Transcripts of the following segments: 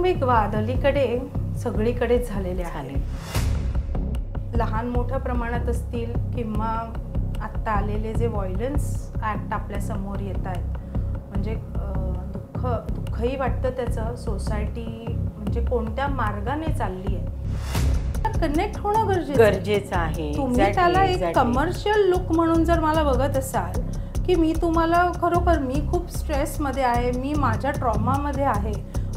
कौटुंबिक वाद अलीकडे सगळीकडेच झालेले आहेत, लहान मोठ्या प्रमाणात असतील किंवा आत्ता आलेले जे व्हायलन्स ॲक्ट आपल्या समोर येत आहेत, म्हणजे दुःखही वाटतं त्याचं. सोसायटी म्हणजे कोणत्या मार्गाने चालली आहे, कनेक्ट होणं गरजेचं आहे. तुम्ही त्याला एक कमर्शियल लुक म्हणून जर मला बघत असाल की मी तुम्हाला खरोखर मी खूप स्ट्रेसमध्ये आहे, मी माझ्या ट्रॉमामध्ये आहे,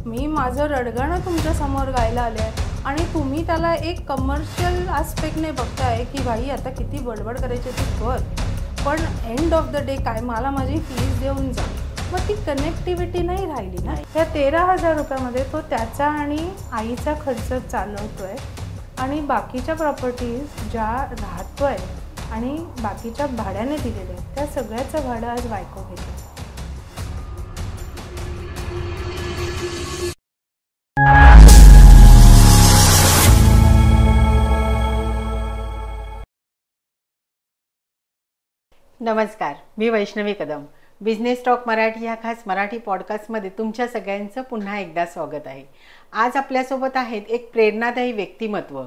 मी माझं रडगाणं तुमच्या समोर गायला आले आहे आणि तुम्ही त्याला एक कमर्शियल आस्पेक्टने बघताय की बाई आता किती बडबड करायची ती कर, पण एंड ऑफ द डे काय मला माझी फीस देऊन जा, मग ती कनेक्टिव्हिटी नाही राहिली ना. त्या 13,000 रुपयामध्ये तो त्याचा आणि आईचा खर्च चालवतोय आणि बाकीच्या प्रॉपर्टीज ज्या राहतोय आणि बाकीच्या भाड्याने दिलेल्या आहेत त्या सगळ्याचं भाडं आज बायको घेते. नमस्कार, मी वैष्णवी कदम. बिझनेस टॉक मराठी या खास मराठी पॉडकास्टमध्ये तुमच्या सगळ्यांचं पुन्हा एकदा स्वागत आहे. आज आपल्यासोबत आहेत एक प्रेरणादायी व्यक्तिमत्व,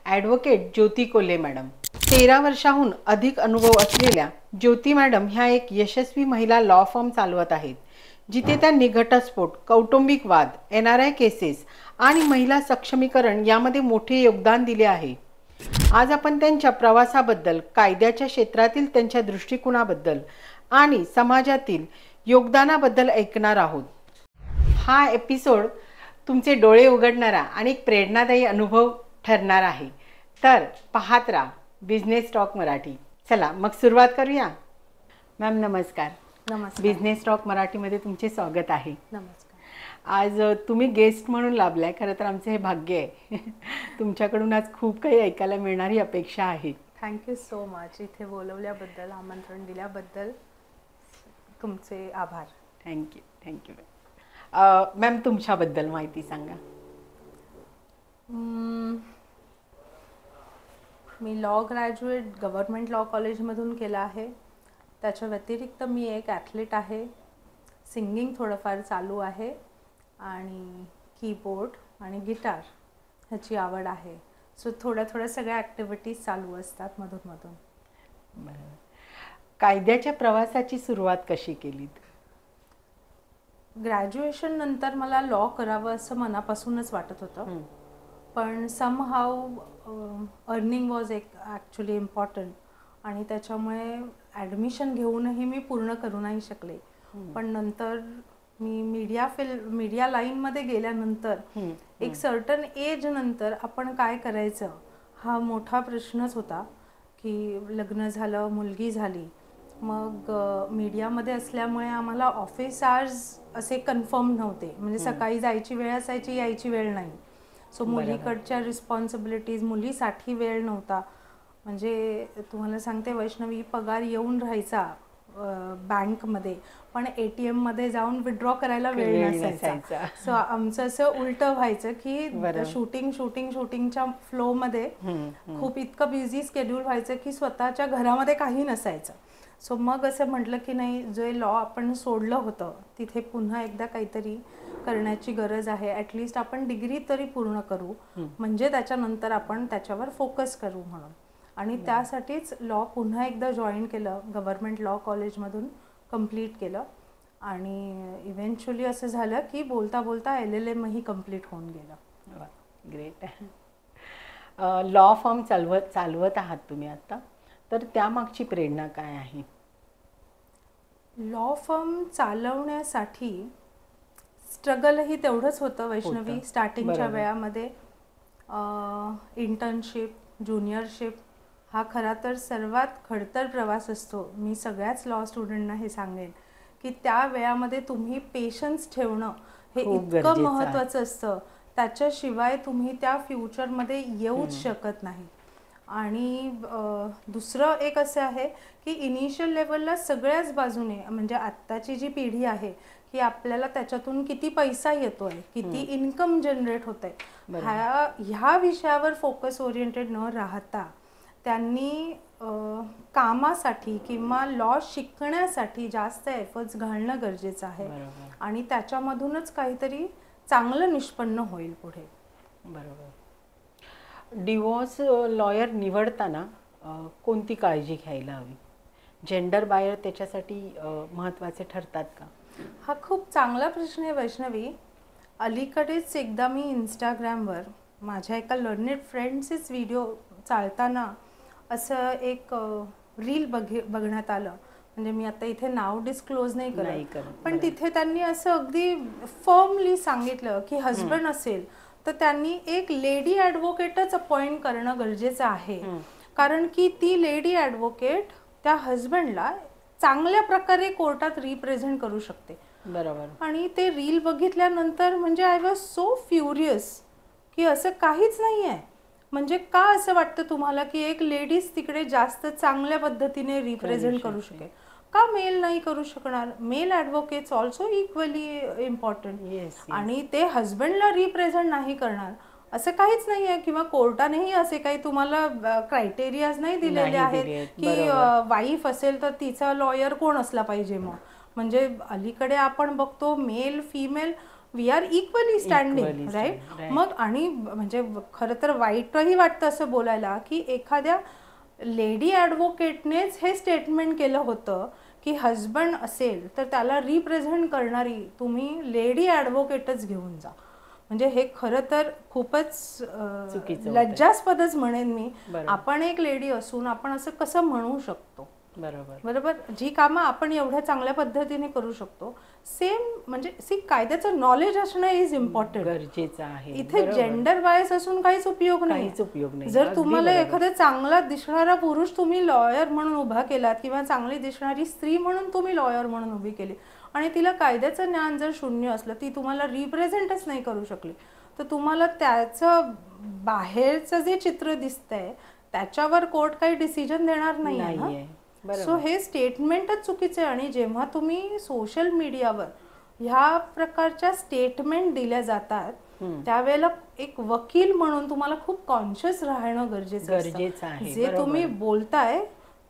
ॲडव्होकेट ज्योती कोल्हे मॅडम. 13 वर्षाहून अधिक अनुभव असलेल्या ज्योती मॅडम ह्या एक यशस्वी महिला लॉ फर्म चालवत आहेत, जिथे त्यांनी घटस्फोट, कौटुंबिक वाद, NRI केसेस आणि महिला सक्षमीकरण यामध्ये मोठे योगदान दिले आहे. आज आपण त्यांच्या प्रवासाबद्दल, कायद्याच्या क्षेत्रातील त्यांच्या दृष्टिकोनाबद्दल आणि समाजातील योगदानाबद्दल ऐकणार आहोत. हा एपिसोड तुमचे डोळे उघडणारा आणि एक प्रेरणादायी अनुभव ठरणार आहे. तर पाहत राहा बिझनेस टॉक मराठी. चला मग सुरुवात करूया. मॅम नमस्कार. नमस्कार. बिझनेस टॉक मराठीमध्ये तुमचे स्वागत आहे. नमस्कार. आज तुम्ही गेस्ट म्हणून लाभलाय, खरं तर आमचं हे भाग्य आहे. तुमच्याकडून आज खूप काही ऐकायला मिळणारी अपेक्षा आहे. Thank you so much. इथे बोलवल्याबद्दल, आमंत्रण दिल्याबद्दल तुमचे आभार. थँक्यू. मॅम तुमच्याबद्दल माहिती सांगा. मी लॉ ग्रॅज्युएट गव्हर्नमेंट लॉ कॉलेजमधून केलं आहे. त्याच्या व्यतिरिक्त मी एक ॲथलीट आहे. सिंगिंग थोडंफार चालू आहे आणि कीबोर्ड आणि गिटार ह्याची आवड आहे. सो थोड्या सगळ्या ॲक्टिव्हिटीज चालू असतात मधून. बरं. कायद्याच्या प्रवासाची सुरुवात कशी केलीत? ग्रॅज्युएशन नंतर मला लॉ करावं असं मनापासूनच वाटत होतं, पण somehow earning was actually important आणि त्याच्यामुळे ॲडमिशन घेऊनही मी पूर्ण करू नाही शकले. पण नंतर मी मीडिया लाईनमध्ये गेल्यानंतर एक सर्टन एज नंतर आपण काय करायचं हा मोठा प्रश्नच होता. की लग्न झालं, मुलगी झाली, मग मीडियामध्ये असल्यामुळे आम्हाला ऑफिस आवर्स असे कन्फर्म नव्हते. म्हणजे सकाळी जायची वेळ असायची, यायची वेळ नाही. सो मुलीकडच्या रिस्पॉन्सिबिलिटीज, मुलीसाठी वेळ नव्हता. म्हणजे तुम्हाला सांगते वैष्णवी, पगार येऊन राहायचा बँकमध्ये, पण ATM मध्ये जाऊन विड्रॉ करायला वेळ नसायचा. सो आमचं असं उलटं व्हायचं की शूटिंगच्या फ्लोमध्ये खूप इतकं बिझी स्केड्यूल व्हायचं की स्वतःच्या घरामध्ये काही नसायचं. सो मग असं म्हटलं की नाही, जे लॉ आपण सोडलं होतं तिथे पुन्हा एकदा काहीतरी करण्याची गरज आहे. ॲटलिस्ट आपण डिग्री तरी पूर्ण करू, म्हणजे त्याच्यानंतर आपण त्याच्यावर फोकस करू म्हणून. आणि त्यासाठीच लॉ पुन्हा एकदा जॉईन केलं. गव्हर्नमेंट लॉ कॉलेजमधून कंप्लीट केलं आणि इव्हेंच्युअली असं झालं की बोलता बोलता LLM ही कंप्लीट होऊन गेलं. ग्रेट. लॉ फर्म चालवत आहात तुम्ही आता, तर त्यामागची प्रेरणा काय आहे? लॉ फर्म चालवण्यासाठी स्ट्रगलही तेवढंच होतं वैष्णवी. स्टार्टिंगच्या वेळामध्ये इंटर्नशिप, ज्युनियरशिप हा खरा तर सर्वात खडतर प्रवास असतो. मी सगळ्याच लॉ स्टुडंटना हे सांगेन की त्या वेळामध्ये तुम्ही पेशन्स ठेवणं हे इतकं महत्त्वाचं असतं. त्याच्याशिवाय तुम्ही त्या फ्युचरमध्ये येऊच शकत नाही. आणि दुसरं एक असं आहे की इनिशियल लेवलला सगळ्याच बाजूने, म्हणजे आत्ताची जी पिढी आहे की आपल्याला त्याच्यातून किती पैसा येतोय, किती इन्कम जनरेट होतंय, ह्या विषयावर फोकस ओरिएंटेड न राहता त्यांनी कामासाठी किंवा लॉ शिकण्यासाठी जास्त एफर्ट्स घालणं गरजेचं आहे. आणि त्याच्यामधूनच काहीतरी चांगलं निष्पन्न होईल पुढे. बरोबर. डिवोर्स लॉयर निवडताना कोणती काळजी घ्यायला हवी? जेंडर बायर त्याच्यासाठी महत्त्वाचे ठरतात का? हा खूप चांगला प्रश्न आहे वैष्णवी. अलीकडेच एकदा मी इंस्टाग्रामवर माझ्या एका लर्नेड फ्रेंडचेच व्हिडिओ चालताना असं एक रील बघण्यात आलं. म्हणजे मी आता इथे नाव डिस्क्लोज नाही करत, पण तिथे त्यांनी असं अगदी फर्मली सांगितलं की हजबंड असेल तर त्यांनी एक लेडी ॲडव्होकेटच अपॉइंट करणं गरजेचं आहे. कारण की ती लेडी ॲडव्होकेट त्या हजबंडला चांगल्या प्रकारे कोर्टात रिप्रेझेंट करू शकते. बरोबर. आणि ते रील बघितल्यानंतर म्हणजे आय वॉज सो फ्युरियस की असं काहीच नाही आहे. म्हणजे का असं वाटतं तुम्हाला की एक लेडीज तिकडे जास्त चांगल्या पद्धतीने रिप्रेझेंट करू शकेल? का मेल नाही करू शकणार? Male advocates also equally important. आणि ते हजबंडला रिप्रेझेंट नाही करणार असं काहीच नाही आहे. किंवा कोर्टानेही असे काही तुम्हाला क्रायटेरियाज नाही दिलेले आहेत की वाईफ असेल तर तिचा लॉयर कोण असला पाहिजे. मग म्हणजे अलीकडे आपण बघतो male female we are equally standing, right? मग आणि म्हणजे खरं तर वाईटही वाटतं असं बोलायला की एखाद्या लेडी ॲडव्होकेटनेच हे स्टेटमेंट केलं होतं की हजबंड असेल तर त्याला रिप्रेझेंट करणारी तुम्ही लेडी ॲडव्होकेटच घेऊन जा. म्हणजे हे खरं तर खूपच लज्जास्पदच म्हणेन मी. आपण एक लेडी असून आपण असं कसं म्हणू शकतो? बरोबर. जी कामं आपण एवढ्या चांगल्या पद्धतीने करू शकतो, सेम म्हणजे कायद्याचं नॉलेज असणं इज इम्पॉर्टंट, गरजेचं आहे. इथे जेंडर बायस असून काहीच उपयोग नाही. जर तुम्हाला एखादा चांगला दिसणारा पुरुष तुम्ही लॉयर म्हणून उभा केलात किंवा चांगली दिसणारी स्त्री म्हणून तुम्ही लॉयर म्हणून उभी केली आणि तिला कायद्याचं ज्ञान जर शून्य असलं, ती तुम्हाला रिप्रेझेंटच नाही करू शकली, तर तुम्हाला त्याचं बाहेरचं जे चित्र दिसतंय त्याच्यावर कोर्ट काही डिसिजन देणार नाही. सो हे स्टेटमेंटच चुकीचं आहे. आणि जेव्हा तुम्ही सोशल मीडियावर ह्या प्रकारच्या स्टेटमेंट दिल्या जातात त्यावेळेला एक वकील म्हणून तुम्हाला खूप कॉन्शियस राहणं गरजेचं आहे. जे तुम्ही बोलताय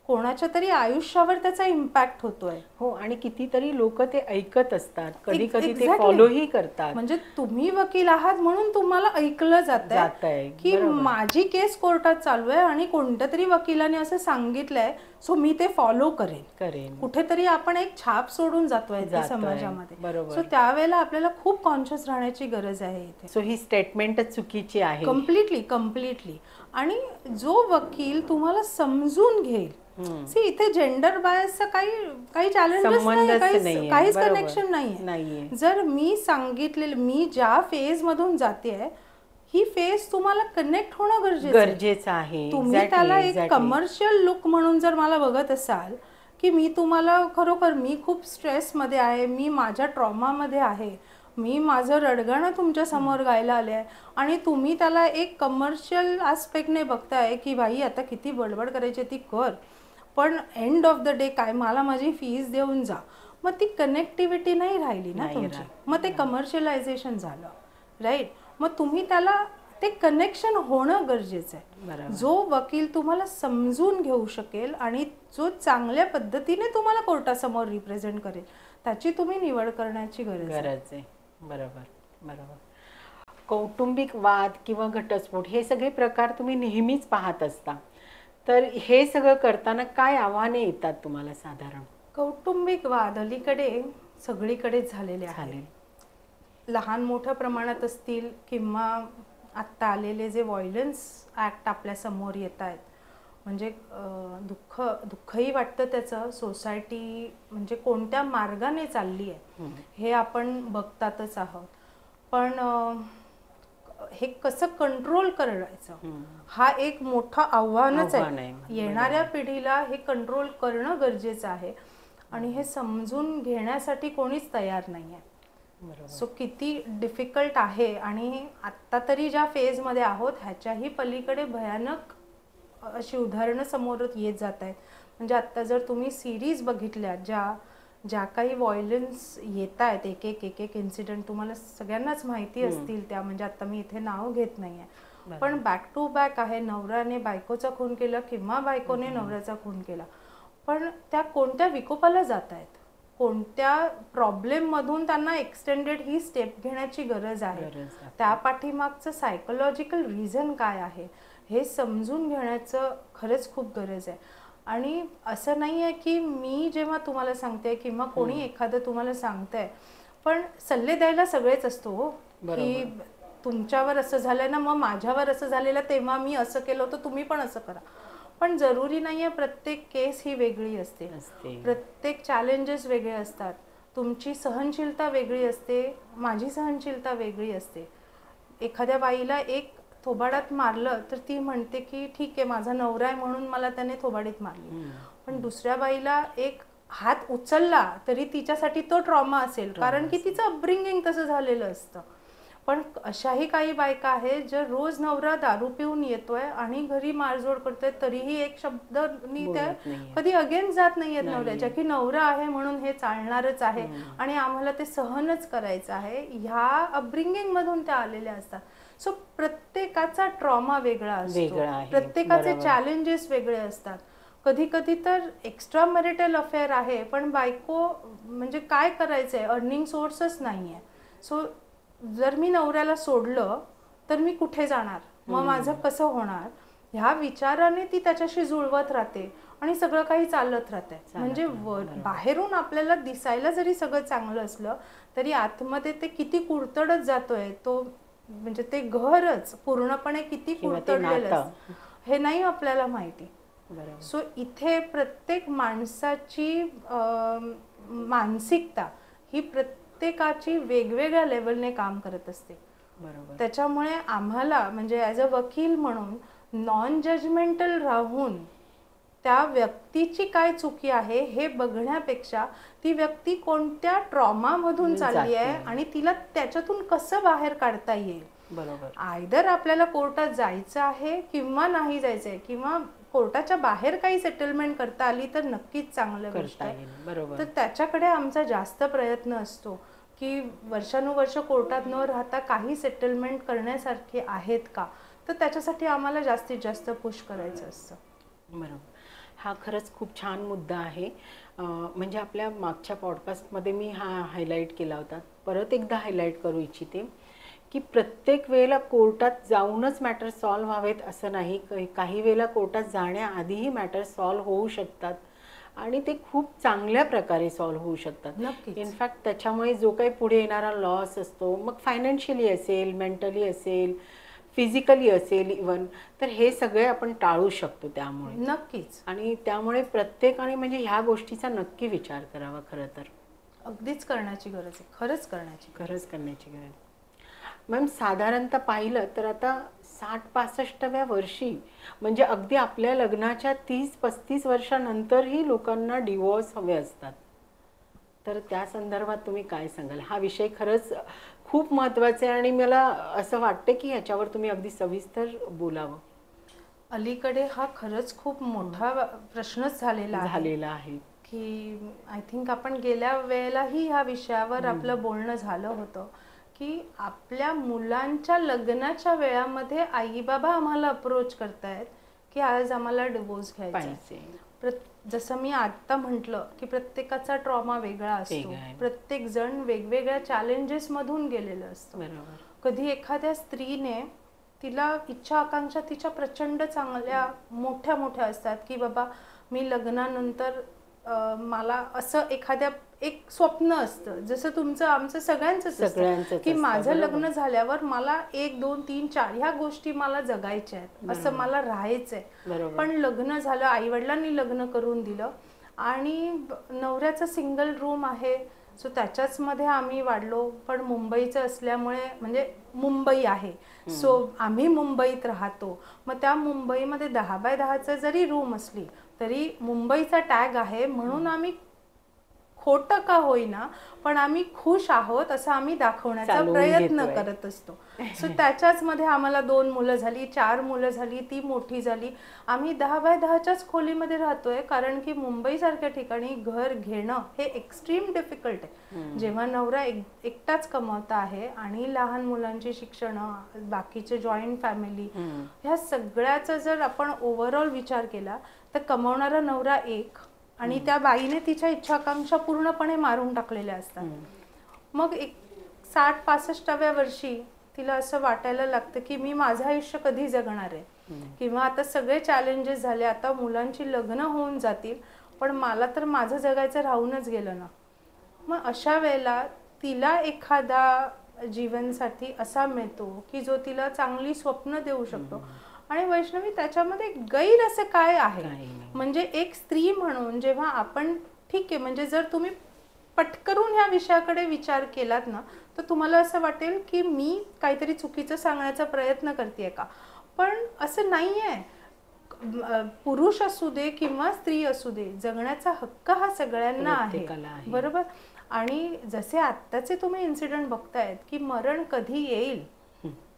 कोणाच्या तरी आयुष्यावर त्याचा इम्पॅक्ट होतोय. हो, आणि कितीतरी लोक ते ऐकत असतात, कधी कधी ते फॉलोही करतात. म्हणजे तुम्ही वकील आहात म्हणून तुम्हाला ऐकलं जातंय की माझी केस कोर्टात चालू आहे आणि कोणत्या तरी वकिलाने असं सांगितलंय सो मी ते फॉलो करेन. कुठेतरी आपण एक छाप सोडून जातोय समाजामध्ये. सो त्यावेळेला आपल्याला खूप कॉन्शियस राहण्याची गरज आहे इथे. सो ही स्टेटमेंटच चुकीची आहे कम्प्लिटली. आणि जो वकील तुम्हाला समजून घेईल, इथे जेंडर बायसचा काही चॅलेंजेस नाही, काहीच कनेक्शन नाहीये. जर मी सांगितलेलं, मी ज्या फेज मधून जाते ही फेज तुम्हाला कनेक्ट होणं गरजेचं आहे. तुम्ही त्याला एक कमर्शियल लुक म्हणून जर मला बघत असाल की मी तुम्हाला खरोखर मी खूप स्ट्रेसमध्ये आहे, मी माझ्या ट्रॉमामध्ये आहे, मी माझं रडगाणं तुमच्या समोर गायला आले आहे आणि तुम्ही त्याला एक कमर्शियल आस्पेक्टने बघताय की बाई आता किती बडबड करायची ती कर, पण एंड ऑफ द डे काय मला माझी फीस देऊन जा. मग ती कनेक्टिव्हिटी नाही राहिली ना तुमची. मग ते कमर्शियलायझेशन झालं, राईट? मग तुम्ही त्याला ते कनेक्शन होणं गरजेचं आहे. जो वकील तुम्हाला समजून घेऊ शकेल आणि जो चांगल्या पद्धतीने तुम्हाला कोर्टासमोर रिप्रेझेंट करेल त्याची तुम्ही निवड करण्याची गरज आहे. बरोबर. कौटुंबिक वाद किंवा घटस्फोट हे सगळे प्रकार तुम्ही नेहमीच पाहत असता, तर हे सगळं करताना काय आव्हाने येतात तुम्हाला साधारण? कौटुंबिक वाद अलीकडे सगळीकडे झालेले आहेत. लहान मोठ्या प्रमाणात असतील किंवा आत्ता आलेले जे व्हायलन्स ॲक्ट आपल्या समोर येत आहेत, म्हणजे दुःखही वाटतं त्याचं. सोसायटी म्हणजे कोणत्या मार्गाने चालली आहे हे आपण बघतातच आहोत. पण हे कसं कंट्रोल करायचं हा एक मोठं आव्हानच आहे. येणाऱ्या पिढीला हे कंट्रोल करणं गरजेचं आहे आणि हे समजून घेण्यासाठी कोणीच तयार नाही आहे. सो किती डिफिकल्ट आहे. आणि आत्ता तरी ज्या फेजमध्ये आहोत ह्याच्याही पलीकडे भयानक अशी उदाहरणं समोर येत जात आहेत. म्हणजे आत्ता जर तुम्ही सिरीज बघितल्या ज्या काही व्हायलन्स येत आहेत, एक इन्सिडेंट तुम्हाला सगळ्यांनाच माहिती असतील त्या, म्हणजे आता मी इथे नाव घेत नाही आहे, पण बॅक टू बॅक आहे. नवऱ्याने बायकोचा खून केला किंवा बायकोने नवऱ्याचा खून केला, पण त्या कोणत्या विकोपाला जात आहेत? कोणत्या प्रॉब्लेम मधून त्यांना एक्सटेंडेड ही स्टेप घेण्याची गरज आहे, त्या पाठीमागचं सायकोलॉजिकल रिझन काय आहे हे समजून घेण्याचं खरंच खूप गरज आहे. आणि असं नाही आहे की मी जेव्हा तुम्हाला सांगते किंवा कोणी एखादं तुम्हाला सांगतंय, पण सल्ले द्यायला सगळेच असतो हो, की तुमच्यावर असं झालंय ना, मग माझ्यावर असं झालेलं तेव्हा मी असं केलं होतं, तुम्ही पण असं करा. पण जरुरी नाहीये, प्रत्येक केस ही वेगळी असते, प्रत्येक चॅलेंजेस वेगळे असतात, तुमची सहनशीलता वेगळी असते, माझी सहनशीलता वेगळी असते. एखाद्या बाईला एक थोबाडात मारलं तर ती म्हणते की ठीक आहे, माझा नवरा आहे म्हणून मला त्याने थोबाडीत मारली. पण दुसऱ्या बाईला एक हात उचलला तरी तिच्यासाठी तो ट्रॉमा असेल, कारण की तिचं अपब्रिंगिंग तसं झालेलं असतं. पण अशाही काही बायका आहेत ज्या रोज नवरा दारू पिऊन येतोय आणि घरी मारझोड करतोय तरीही एक शब्दनी त्या कधी अगेन्स्ट जात नाहीयेत नवऱ्याच्या, की नवरा आहे म्हणून हे चालणारच आहे आणि आम्हाला ते सहनच करायचं आहे. ह्या अपब्रिंगिंग मधून त्या आलेल्या असतात. सो प्रत्येकाचा ट्रॉमा वेगळा असतो, प्रत्येकाचे चॅलेंजेस वेगळे असतात. कधी कधी तर एक्स्ट्रा मॅरिटल अफेअर आहे पण बायको म्हणजे काय करायचंय, अर्निंग सोर्सच नाहीये. सो जर मी नवऱ्याला सोडलं तर मी कुठे जाणार, मग माझं कसं होणार, ह्या विचाराने ती त्याच्याशी जुळवत राहते आणि सगळं काही चालत राहते. म्हणजे बाहेरून आपल्याला दिसायला जरी सगळं चांगलं असलं तरी आतमध्ये ते किती कुरतडत जातोय, तो म्हणजे ते घरच पूर्णपणे किती कुरतडलेलं हे नाही आपल्याला माहिती. सो इथे प्रत्येक माणसाची मानसिकता ही प्रत्येकाची वेगवेगळ्या लेवलने काम करत असते. त्याच्यामुळे आम्हाला म्हणजे ॲज अ वकील म्हणून नॉन जजमेंटल राहून त्या व्यक्तीची काय चुकी आहे हे बघण्यापेक्षा ती व्यक्ती कोणत्या ट्रॉमामधून चालली आहे आणि तिला त्याच्यातून कसं बाहेर काढता येईल. आयदर आपल्याला कोर्टात जायचं आहे किंवा नाही जायचं आहे, किंवा कोर्टाच्या बाहेर काही सेटलमेंट करता आली तर नक्कीच चांगलं गोष्ट आहे. तर त्याच्याकडे आमचा जास्त प्रयत्न असतो की वर्षानुवर्ष कोर्टात न राहता काही सेटलमेंट करण्यासारखे आहेत का, तर त्याच्यासाठी आम्हाला जास्तीत जास्त पुश करायचं असतं. बरोबर. हा खरंच खूप छान मुद्दा आहे. म्हणजे आपल्या मागच्या पॉडकास्टमध्ये मी हा हायलाईट केला होता, परत एकदा हायलाईट करू इच्छिते की प्रत्येक वेळेला कोर्टात जाऊनच मॅटर सॉल्व्ह व्हावेत असं नाही. काही वेळेला कोर्टात जाण्याआधीही मॅटर सॉल्व्ह होऊ शकतात आणि ते खूप चांगल्या प्रकारे सॉल्व्ह होऊ शकतात. इनफॅक्ट त्याच्यामुळे जो काही पुढे येणारा लॉस असतो, मग फायनान्शियली असेल, मेंटली असेल, फिजिकली असेल इवन, तर हे सगळे आपण टाळू शकतो त्यामुळे. नक्कीच. आणि त्यामुळे प्रत्येकाने म्हणजे ह्या गोष्टीचा नक्की विचार करावा. खरं तर अगदीच करण्याची गरज आहे, खरंच करण्याची गरज. मॅम साधारणतः पाहिलं तर आता 60-65व्या वर्षी म्हणजे अगदी आपल्या लग्नाच्या 30-35 वर्षानंतरही लोकांना डिवोर्स हवे असतात. तर त्या संदर्भात तुम्ही काय सांगाल? हा विषय खरंच खूप महत्त्वाचा आहे आणि मला असं वाटतं की ह्याच्यावर तुम्ही अगदी सविस्तर बोलावं. अलीकडे हा खरंच खूप मोठा प्रश्नच झालेला आहे की आय थिंक आपण गेल्या वेळेलाही ह्या विषयावर आपलं बोलणं झालं होतं की आपल्या मुलांच्या लग्नाच्या वेळामध्ये आई बाबा आम्हाला अप्रोच करतायत की आज आम्हाला डिवोर्स घ्यायचा आहे. जसं मी आता म्हटलं की प्रत्येकाचा ट्रॉमा वेगळा असतो, प्रत्येक जण वेगवेगळ्या चॅलेंजेस मधून गेलेलं असतं. कधी एखाद्या स्त्रीने तिला इच्छा आकांक्षा तिच्या प्रचंड चांगल्या मोठ्या मोठ्या असतात की बाबा मी लग्नानंतर मला असं एखाद्या एक स्वप्न असतं, जसं तुमचं आमचं सगळ्यांचंच असतं की माझं लग्न झाल्यावर मला 1, 2, 3, 4 ह्या गोष्टी मला जगायच्या आहेत, असं मला राहायचंय. पण लग्न झालं, आई वडिलांनी लग्न करून दिलं आणि नवऱ्याचं सिंगल रूम आहे, सो त्याच्याच मध्ये आम्ही वाढलो. पण मुंबईचं असल्यामुळे म्हणजे मुंबई आहे, सो आम्ही मुंबईत राहतो. मग त्या मुंबईमध्ये 10x10चं जरी रूम असली तरी मुंबईचा टॅग आहे म्हणून आम्ही खोटं का होईना पण आम्ही खुश आहोत असं आम्ही दाखवण्याचा प्रयत्न करत असतो. सो त्याच्याच मध्ये आम्हाला 2 मुलं झाली, 4 मुलं झाली, ती मोठी झाली. आम्ही 10x10च्याच खोलीमध्ये राहतोय कारण की मुंबई सारख्या ठिकाणी घर घेणं हे एक्स्ट्रीम डिफिकल्ट आहे. जेव्हा नवरा एकटाच कमवता आहे आणि लहान मुलांची शिक्षण, बाकीचे जॉईंट फॅमिली, ह्या सगळ्याचा जर आपण ओव्हरऑल विचार केला तर कमवणारा नवरा एक आणि त्या बाईने तिच्या इच्छाकांक्षा पूर्णपणे मारून टाकलेल्या असतात. मग 60-65व्या वर्षी तिला असं वाटायला लागतं की मी माझं आयुष्य कधी जगणार आहे, किंवा आता सगळे चॅलेंजेस झाले, आता मुलांची लग्न होऊन जातील, पण मला तर माझं जगायचं राहूनच गेलं ना. मग अशा वेळेला तिला एखादा जीवनसाथी असा मिळतो की जो तिला चांगली स्वप्न देऊ शकतो. आणि वैष्णवी, त्याच्यामध्ये गैर असं काय आहे? म्हणजे एक स्त्री म्हणून जेव्हा आपण, ठीक आहे, म्हणजे जर तुम्ही पटकरून ह्या विषयाकडे विचार केलात ना, तर तुम्हाला असं वाटेल की मी काहीतरी चुकीचं सांगण्याचा प्रयत्न करते का, पण असं नाही आहे. पुरुष असू दे किंवा स्त्री असू दे, जगण्याचा हक्क हा सगळ्यांना आहे, बरोबर. आणि जसे आत्ताचे तुम्ही इन्सिडेंट बघतायत की मरण कधी येईल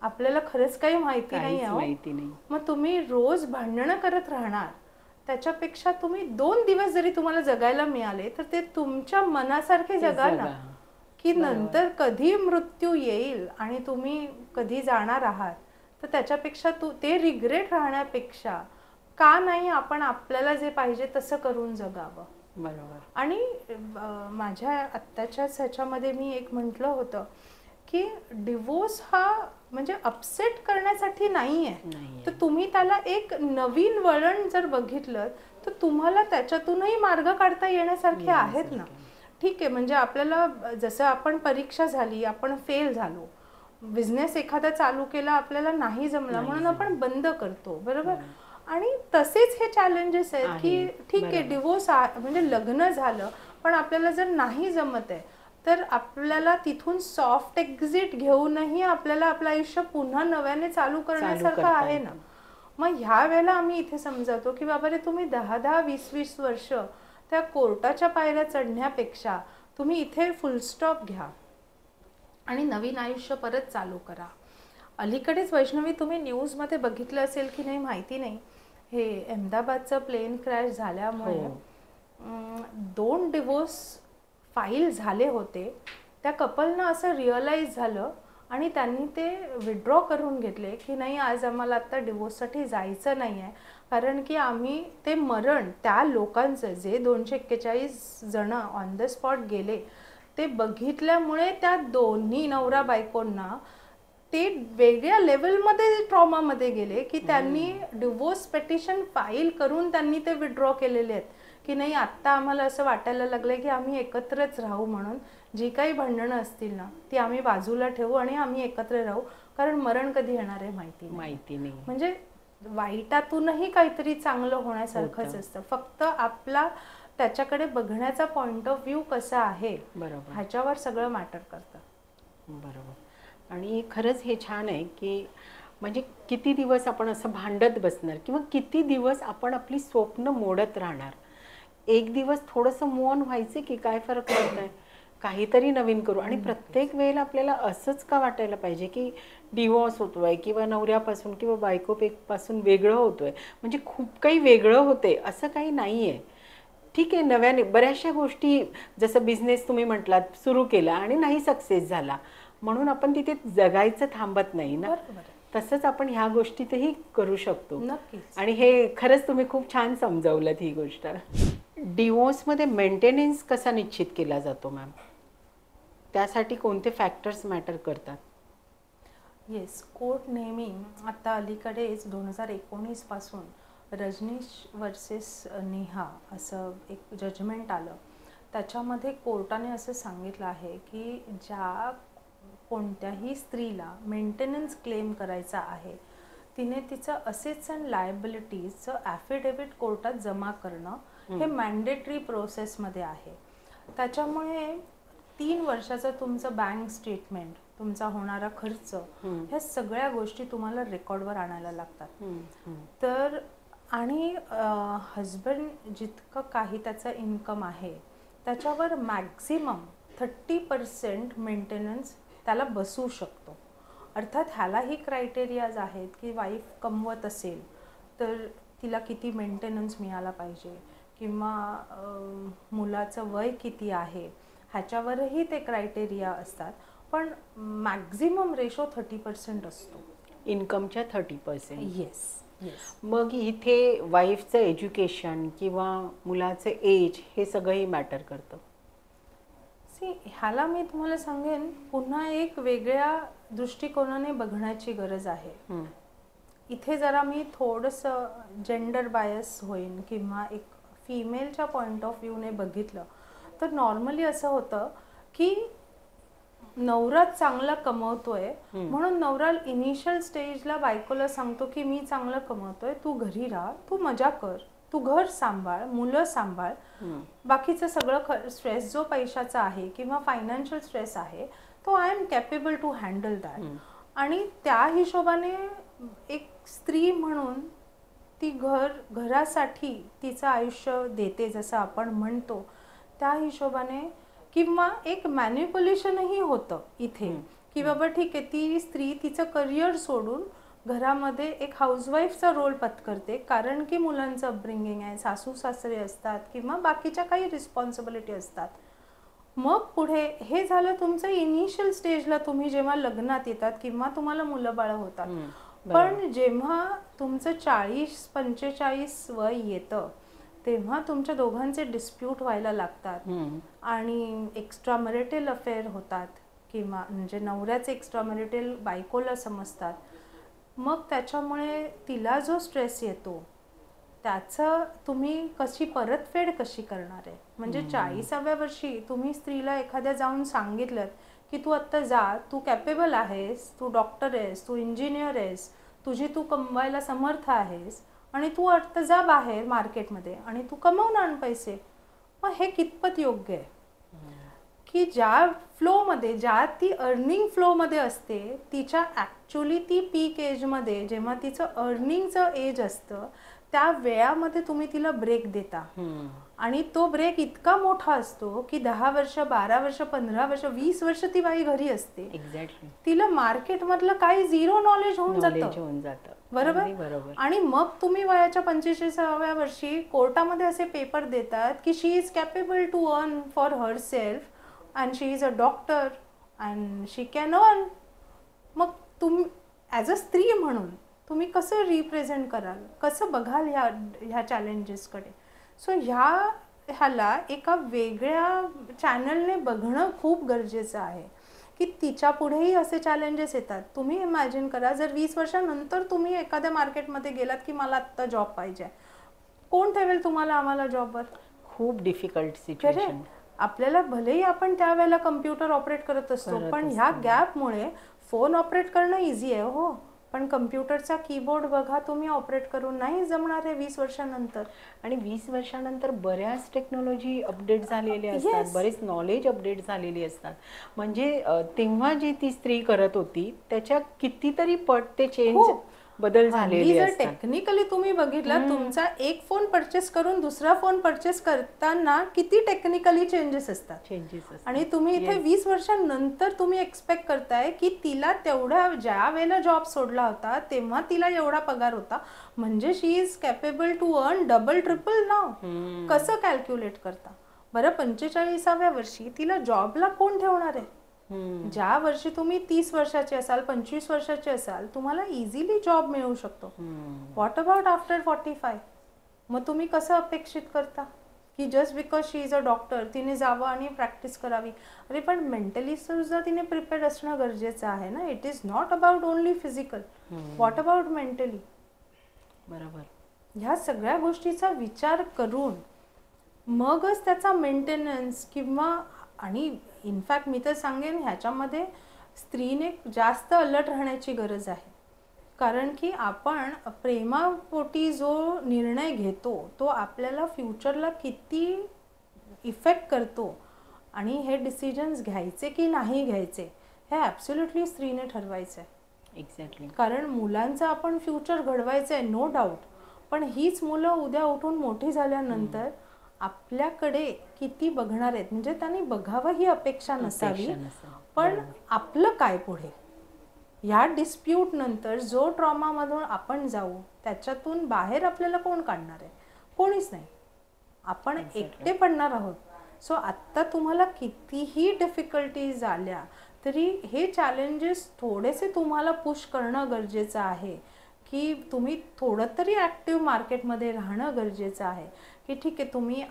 आपल्याला खरंच काही माहिती नाही. मग तुम्ही रोज भांडणं करत राहणार, त्याच्यापेक्षा तुम्ही 2 दिवस जरी तुम्हाला जगायला मिळाले तर ते तुमच्या मनासारखे जगा ना, की नंतर कधी मृत्यू येईल आणि तुम्ही कधी जाणार आहात, तर त्याच्यापेक्षा ते रिग्रेट राहण्यापेक्षा का नाही आपण आपल्याला जे पाहिजे तसं करून जगावं. बरोबर. आणि माझ्या आत्ताच्याच ह्याच्यामध्ये मी एक म्हटलं होतं की डिवोर्स हा म्हणजे अपसेट करण्यासाठी नाही आहे, तर तुम्ही त्याला एक नवीन वळण जर बघितलं तर तुम्हाला त्याच्यातूनही मार्ग काढता येण्यासारखे आहेत ना. ठीक आहे, म्हणजे आपल्याला जसं आपण परीक्षा झाली, आपण फेल झालो, बिझनेस एखादा चालू केला, आपल्याला नाही जमला म्हणून आपण बंद करतो, बरोबर. आणि तसेच हे चॅलेंजेस आहेत की ठीक आहे, डिवोर्स म्हणजे लग्न झालं पण आपल्याला जर नाही जमत आहे तर आपल्याला तिथून सॉफ्ट एक्झिट घेऊनही आपल्याला आपलं आयुष्य पुन्हा नव्याने चालू करण्यासारखं आहे ना. मग ह्या वेळेला आम्ही इथे समजावतो की बाबा रे, तुम्ही 10-10, 20-20 वर्ष त्या कोर्टाच्या पायऱ्या चढण्यापेक्षा तुम्ही इथे फुलस्टॉप घ्या आणि नवीन आयुष्य परत चालू करा. अलीकडेच वैष्णवी, तुम्ही न्यूजमध्ये बघितलं असेल की नाही माहिती नाही, हे अहमदाबादचं प्लेन क्रॅश झाल्यामुळे 2 डिवोर्स फाईल झाले होते. त्या कपलनं असं रिअलाइज झालं आणि त्यांनी ते विड्रॉ करून घेतले की नाही, आज आम्हाला आत्ता डिवोर्ससाठी जायचं नाही आहे, कारण की आम्ही ते मरण त्या लोकांचं, जे 241 जण ऑन द स्पॉट गेले, ते बघितल्यामुळे त्या दोन्ही नवरा बायकोंना ते वेगळ्या लेवलमध्ये ट्रॉमामध्ये गेले की त्यांनी डिवोर्स पेटिशन फाईल करून त्यांनी ते विड्रॉ केलेले आहेत की नाही, आत्ता आम्हाला असं वाटायला लागलंय की आम्ही एकत्रच राहू, म्हणून जी काही भांडणं असतील ना ती आम्ही बाजूला ठेवू आणि आम्ही एकत्र राहू, कारण मरण कधी येणार आहे माहिती नाही. म्हणजे वाईटातूनही काहीतरी चांगलं होण्यासारखंच असतं, फक्त आपला त्याच्याकडे बघण्याचा पॉइंट ऑफ व्ह्यू कसा आहे, बरोबर, ह्याच्यावर सगळं मॅटर करतं. बरोबर. आणि खरंच हे छान आहे की म्हणजे किती दिवस आपण असं भांडत बसणार, किंवा किती दिवस आपण आपली स्वप्न मोडत राहणार. एक दिवस थोडंसं मूव ऑन व्हायचं की काय फरक पडतंय, काहीतरी नवीन करू. आणि प्रत्येक वेळेला आपल्याला असंच का वाटायला पाहिजे की डिवॉर्स होतोय किंवा नवऱ्यापासून किंवा बायकोपासून वेगळं होतोय, म्हणजे खूप काही वेगळं होते असं काही नाही आहे. ठीक आहे, नव्याने बऱ्याचशा गोष्टी, जसं बिझनेस तुम्ही म्हटलात सुरू केला आणि नाही सक्सेस झाला म्हणून आपण तिथे जगायचं थांबत नाही ना, तसंच आपण ह्या गोष्टीतही करू शकतो. आणि हे खरंच तुम्ही खूप छान समजावलं ही गोष्ट. डिवोर्समध्ये मेंटेनन्स कसा निश्चित केला जातो मॅम? त्यासाठी कोणते फॅक्टर्स मॅटर करतात? येस, कोर्ट नेहमी, आता अलीकडेच 2019 पासून रजनीश वर्सेस नेहा असं एक जजमेंट आलं. त्याच्यामध्ये कोर्टाने असं सांगितलं आहे की ज्या कोणत्याही स्त्रीला मेंटेनन्स क्लेम करायचा आहे, तिने तिचं असेट्स अँड लायबिलिटीजचं ॲफिडेविट कोर्टात जमा करणं हे मॅन्डेटरी प्रोसेसमध्ये आहे. त्याच्यामुळे 3 वर्षाचं तुमचं बँक स्टेटमेंट, तुमचा होणारा खर्च, ह्या सगळ्या गोष्टी तुम्हाला रेकॉर्डवर आणायला लागतात. तर आणि हजबंड जितकं काही त्याचं इन्कम आहे त्याच्यावर मॅक्झिमम 30% मेंटेनन्स त्याला बसू शकतो. अर्थात ह्यालाही क्रायटेरियाज आहेत की वाईफ कमवत असेल तर तिला किती मेंटेनन्स मिळाला पाहिजे, किंवा मुलाचं वय किती आहे, ह्याच्यावरही ते क्रायटेरिया असतात. पण मॅक्झिमम रेशो 30% असतो इन्कमच्या. 30%? येस. मग इथे वाईफचं एज्युकेशन किंवा मुलाचं एज हे सगळंही मॅटर करतं. ह्याला मी तुम्हाला सांगेन पुन्हा एक वेगळ्या दृष्टिकोनाने बघण्याची गरज आहे. इथे जरा मी थोडंसं जेंडर बायस होईन किंवा एक फिमेलच्या पॉईंट ऑफ व्ह्यूने बघितलं तर नॉर्मली असं होतं की नवरा चांगला कमवतोय म्हणून नवरा इनिशियल स्टेजला बायकोला सांगतो की मी चांगलं कमवतोय, तू घरी राहा, तू मजा कर, तू घर सांभाळ, मुलं सांभाळ, बाकीचं सगळं स्ट्रेस जो पैशाचा आहे किंवा फायनान्शियल स्ट्रेस आहे तो I am capable to handle that. आणि त्या हिशोबाने एक स्त्री म्हणून ती घरासाठी तिचं आयुष्य देते जसं आपण म्हणतो त्या हिशोबाने. किंवा एक मॅनिप्युलेशनही होतं इथे की बाबा ठीक आहे ती स्त्री तिचं करिअर सोडून घरामध्ये एक हाऊसवाईफचा रोल पत्करते कारण की मुलांचं अपब्रिंगिंग आहे, सासू सासरे असतात किंवा बाकीच्या काही रिस्पॉन्सिबिलिटी असतात. मग पुढे हे झालं तुमचं इनिशियल स्टेजला तुम्ही जेव्हा लग्नात येतात किंवा तुम्हाला मुलं बाळ होतात. पण जेव्हा तुमचं 40-45 वय येतं तेव्हा तुमच्या दोघांचे डिस्प्यूट व्हायला लागतात आणि एक्स्ट्रा मॅरिटल अफेअर होतात किंवा म्हणजे नवऱ्याचे एक्स्ट्रा मॅरिटल बायकोला समजतात. मग त्याच्यामुळे तिला जो स्ट्रेस येतो त्याचं तुम्ही कशी परतफेड कशी करणार आहे. म्हणजे 40व्या वर्षी तुम्ही स्त्रीला एखाद्या जाऊन सांगितलं की तू आत्ता जा, तू कॅपेबल आहेस, तू डॉक्टर आहेस, तू इंजिनियर आहेस, तुझी तू कमवायला समर्थ आहेस आणि तू आता जा बाहेर मार्केटमध्ये आणि तू कमावून आण पैसे. मग हे कितपत योग्य आहे की ज्या फ्लोमध्ये ज्या ती अर्निंग फ्लोमध्ये असते तिच्या ॲक्च्युली ती पीक एजमध्ये जेव्हा तिचं अर्निंगचं एज असतं त्या वेळामध्ये तुम्ही तिला ब्रेक देता आणि तो ब्रेक इतका मोठा असतो की 10 वर्ष 12 वर्ष 15 वर्ष 20 वर्ष ती बाई घरी असते. एक्झॅक्टली. तिला मार्केटमधलं काही झिरो नॉलेज होऊन जातं. बरोबर. आणि मग तुम्ही वयाच्या 45व्या वर्षी कोर्टामध्ये असे पेपर देतात की she is capable to earn for herself and she is a doctor and she can earn. मग तुम्ही ॲज अ स्त्री म्हणून तुम्ही कसं रिप्रेझेंट कराल, कसं बघाल ह्या चॅलेंजेसकडे. सो ह्याला एका वेगळ्या चॅनलने बघणं खूप गरजेचं आहे की तिच्या पुढेही असे चॅलेंजेस येतात. तुम्ही इमॅजिन करा जर 20 वर्षानंतर तुम्ही एखाद्या मार्केटमध्ये गेलात की मला आत्ता जॉब पाहिजे, कोण ठेवेल तुम्हाला आम्हाला जॉबवर. खूप डिफिकल्ट सिच्युएशन. आपल्याला भलेही आपण त्यावेळेला कम्प्युटर ऑपरेट करत असतो पण ह्या गॅपमुळे फोन ऑपरेट करणं इझी आहे हो, पण कम्प्युटरचा कीबोर्ड बघा तुम्ही ऑपरेट करून नाही जमणार आहे 20 वर्षानंतर. आणि 20 वर्षानंतर बऱ्याच टेक्नॉलॉजी अपडेट झालेली असतात, बरेच नॉलेज अपडेट झालेली असतात. म्हणजे तेव्हा जी ती स्त्री करत होती त्याच्या कितीतरी पट ते चेंज बदल झालेले असतात. टेक्निकली तुम्ही बघितलं तुमचा एक फोन परचेस करून दुसरा फोन परचेस करताना किती टेक्निकली चेंजेस असतात. आणि तुम्ही इथे 20 वर्षांनंतर तुम्ही एक्सपेक्ट करताय की तिला तेवढ्या ज्या वेळेला जॉब सोडला होता तेव्हा तिला एवढा पगार होता म्हणजे she is capable to earn double triple नाव. कसं कॅल्क्युलेट करता बरं. 45व्या वर्षी तिला जॉबला कोण ठेवणार आहे. ज्या वर्षी तुम्ही 30 वर्षाचे असाल 25 वर्षाचे असाल तुम्हाला इझिली जॉब मिळू शकतो. What about after 45. मग तुम्ही कसं अपेक्षित करता की just because she is a doctor तिने जावं आणि प्रॅक्टिस करावी. अरे पण मेंटली सुद्धा तिने प्रिपेअर्ड असणं गरजेचं आहे ना. It is not about only physical, what about mentally. बरोबर. ह्या सगळ्या गोष्टीचा विचार करून मगच त्याचा मेंटेनन्स किंवा आणि इनफॅक्ट मी तर सांगेन ह्याच्यामध्ये स्त्रीने जास्त अलर्ट राहण्याची गरज आहे. कारण की आपण प्रेमापोटी जो निर्णय घेतो तो आपल्याला फ्युचरला किती इफेक्ट करतो आणि हे डिसिजन्स घ्यायचे की नाही घ्यायचे हे ॲब्सोल्युटली स्त्रीने ठरवायचं आहे. एक्झॅक्टली. कारण मुलांचं आपण फ्युचर घडवायचं आहे नो डाऊट, पण हीच मुलं उद्या उठून मोठी झाल्यानंतर आपल्याकडे किती बघणार आहेत. म्हणजे त्यांनी बघावं ही अपेक्षा नसावी, पण आपलं काय पुढे ह्या डिस्प्यूट नंतर जो ट्रॉमामधून आपण जाऊ त्याच्यातून बाहेर आपल्याला कोण काढणार आहे. कोणीच नाही. आपण एकटे पडणार आहोत. सो आत्ता तुम्हाला कितीही डिफिकल्टीज आल्या तरी हे चॅलेंजेस थोडेसे तुम्हाला पुश करणं गरजेचं आहे की तुम्ही थोडं तरी ॲक्टिव्ह मार्केटमध्ये राहणं गरजेचं आहे. की ठीक आहे, तुम्ही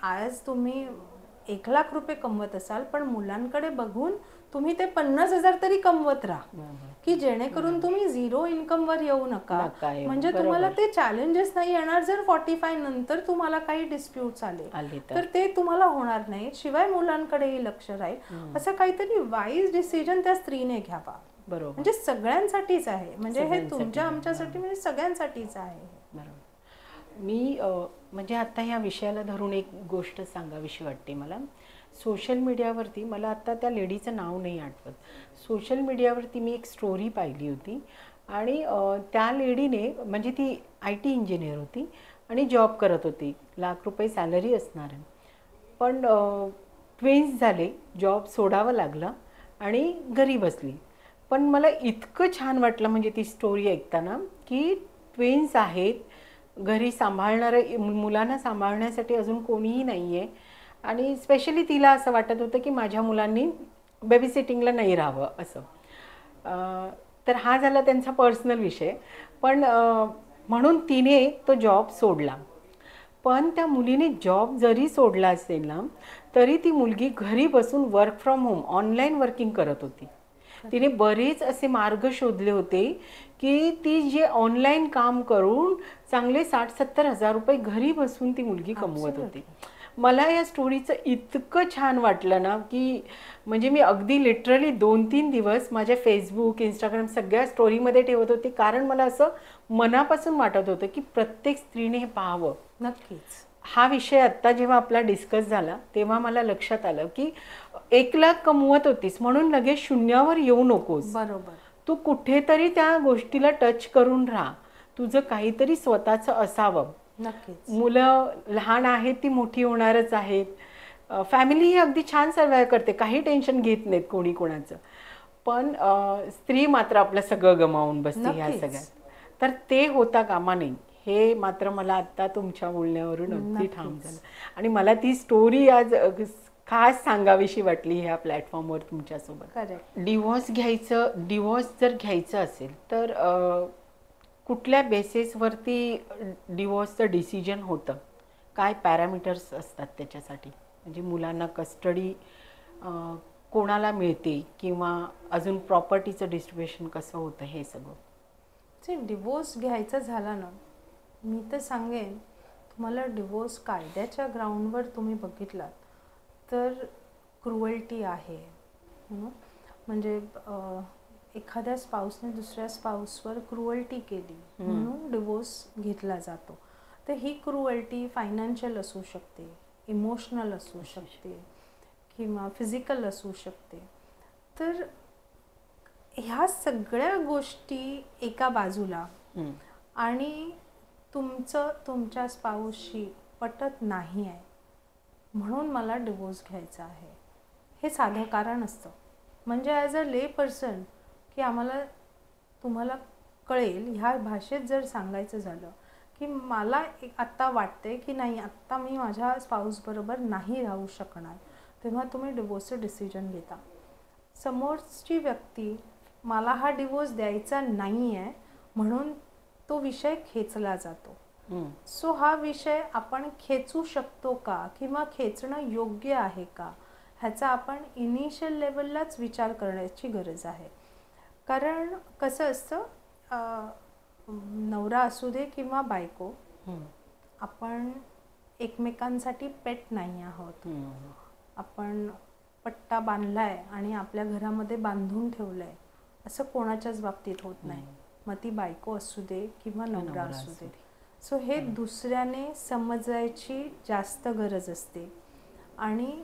1,00,000 रुपये कमवत असाल, पण मुलांकडे बघून तुम्ही ते 50,000 तरी कमवत राहा, की जेणेकरून तुम्ही 0 इन्कमवर येऊ नका. म्हणजे तुम्हाला ते चॅलेंजेस नाही येणार जर 45 नंतर तुम्हाला काही डिस्प्यूट्स आले तर ते तुम्हाला होणार नाही. शिवाय मुलांकडेही लक्ष राहील. असं काहीतरी वाईज डिसिजन त्या स्त्रीने घ्यावा. बरोबर. म्हणजे सगळ्यांसाठीच आहे. म्हणजे हे तुमच्या आमच्यासाठी म्हणजे सगळ्यांसाठीच आहे. बरोबर. मी म्हणजे आता ह्या विषयाला धरून एक गोष्ट सांगावीशी वाटते मला. सोशल मीडियावरती, मला आत्ता त्या लेडीचं नाव नाही आठवत, सोशल मीडियावरती मी एक स्टोरी पाहिली होती आणि त्या लेडीने, म्हणजे ती IT इंजिनियर होती आणि जॉब करत होती, ₹1,00,000 सॅलरी असणार आहे. पण ट्विन्स झाले, जॉब सोडावं लागला आणि घरी बसली. पण मला इतकं छान वाटलं म्हणजे ती स्टोरी ऐकताना, की ट्विन्स आहेत, घरी मुलांना सांभाळण्यासाठी अजून कोणीही नाही आहे आणि स्पेशली तिला असं वाटत होतं की माझ्या मुलांनी बेबीसिटिंगला नाही राहावं असं. तर हा झाला त्यांचा पर्सनल विषय. पण म्हणून तिने तो जॉब सोडला. पण त्या मुलीने जॉब जरी सोडला असेल ना, तरी ती मुलगी घरी बसून work from home, online working करत होती. तिने बरेच असे मार्ग शोधले होते की ती जे ऑनलाईन काम करून चांगले 60-70 हजार रुपये घरी बसून ती मुलगी कमवत होती. मला या स्टोरीचं इतकं छान वाटलं ना, की म्हणजे मी अगदी लिटरली 2-3 दिवस माझ्या फेसबुक, इंस्टाग्राम सगळ्या स्टोरीमध्ये ठेवत होते. कारण मला असं मनापासून वाटत होतं की प्रत्येक स्त्रीने हे पाहावं. नक्कीच. हा विषय आत्ता जेव्हा आपला डिस्कस झाला तेव्हा मला लक्षात आलं की 1,00,000 कमवत होतीस म्हणून लगेच शून्यावर येऊ नकोस. बरोबर. तू कुठेतरी त्या गोष्टीला टच करून राहा. तुझं काहीतरी स्वतःचं असावं. नक्कीच. मुलं लहान आहेत, ती मोठी होणारच आहेत. फॅमिली ही अगदी छान सर्वाइव्ह करते, काही टेन्शन घेत नाहीत कोणी कोणाचं. पण स्त्री मात्र आपलं सगळं गमावून बसते ह्या सगळ्यात. तर ते होता कामा नये, हे मात्र मला आत्ता तुमच्या बोलण्यावरून अगदी ठाम झालं. आणि मला ती स्टोरी आज खास सांगावीशी वाटली ह्या प्लॅटफॉर्मवर तुमच्यासोबत. करेक्ट. डिवोर्स जर घ्यायचं असेल तर कुठल्या बेसिसवरती डिवोर्सचं डिसिजन होतं? काय पॅरामीटर्स असतात त्याच्यासाठी? म्हणजे मुलांना कस्टडी कोणाला मिळते किंवा अजून प्रॉपर्टीचं डिस्ट्रीब्युशन कसं होतं, हे सगळं. जे डिवोर्स घ्यायचा झाला ना, मी तर सांगेन तुम्हाला, डिवोर्स कायद्याच्या ग्राउंडवर तुम्ही बघितलात तर क्रुएल्टी आहे. म्हणजे एखाद्या स्पाऊसने दुसऱ्या स्पाऊसवर क्रुएल्टी केली म्हणून डिवोर्स घेतला जातो. तर ही क्रुएल्टी फायनान्शियल असू शकते, इमोशनल असू शकते किंवा फिजिकल असू शकते. तर ह्या सगळ्या गोष्टी एका बाजूला आणि तुमच्या स्पाऊसशी पटत नाही आहे म्हणून मला डिवोर्स घ्यायचा आहे, हे साधं कारण असतं. म्हणजे ॲज अ ले पर्सन की तुम्हाला कळेल ह्या भाषेत जर सांगायचं झालं की मला आत्ता वाटते की नाही, आत्ता मी माझ्या स्पाऊसबरोबर नाही राहू शकणार, तेव्हा तुम्ही डिवोर्सचं डिसिजन घेता. समोरची व्यक्ती मला हा डिवोर्स द्यायचा नाही आहे म्हणून तो विषय खेचला जातो. सो हा विषय आपण खेचू शकतो का किंवा खेचणं योग्य आहे का, ह्याचा आपण इनिशियल लेवललाच विचार करण्याची गरज आहे. कारण कसं असतं, नवरा असू दे किंवा बायको, आपण एकमेकांसाठी पेट नाही आहोत. आपण पट्टा बांधलाय आणि आपल्या घरामध्ये बांधून ठेवलंय असं कोणाच्याच बाबतीत होत नाही. मग ती बायको असू दे किंवा नवरा असू दे. सो हे दुसऱ्याने समजायची जास्त गरज असते. आणि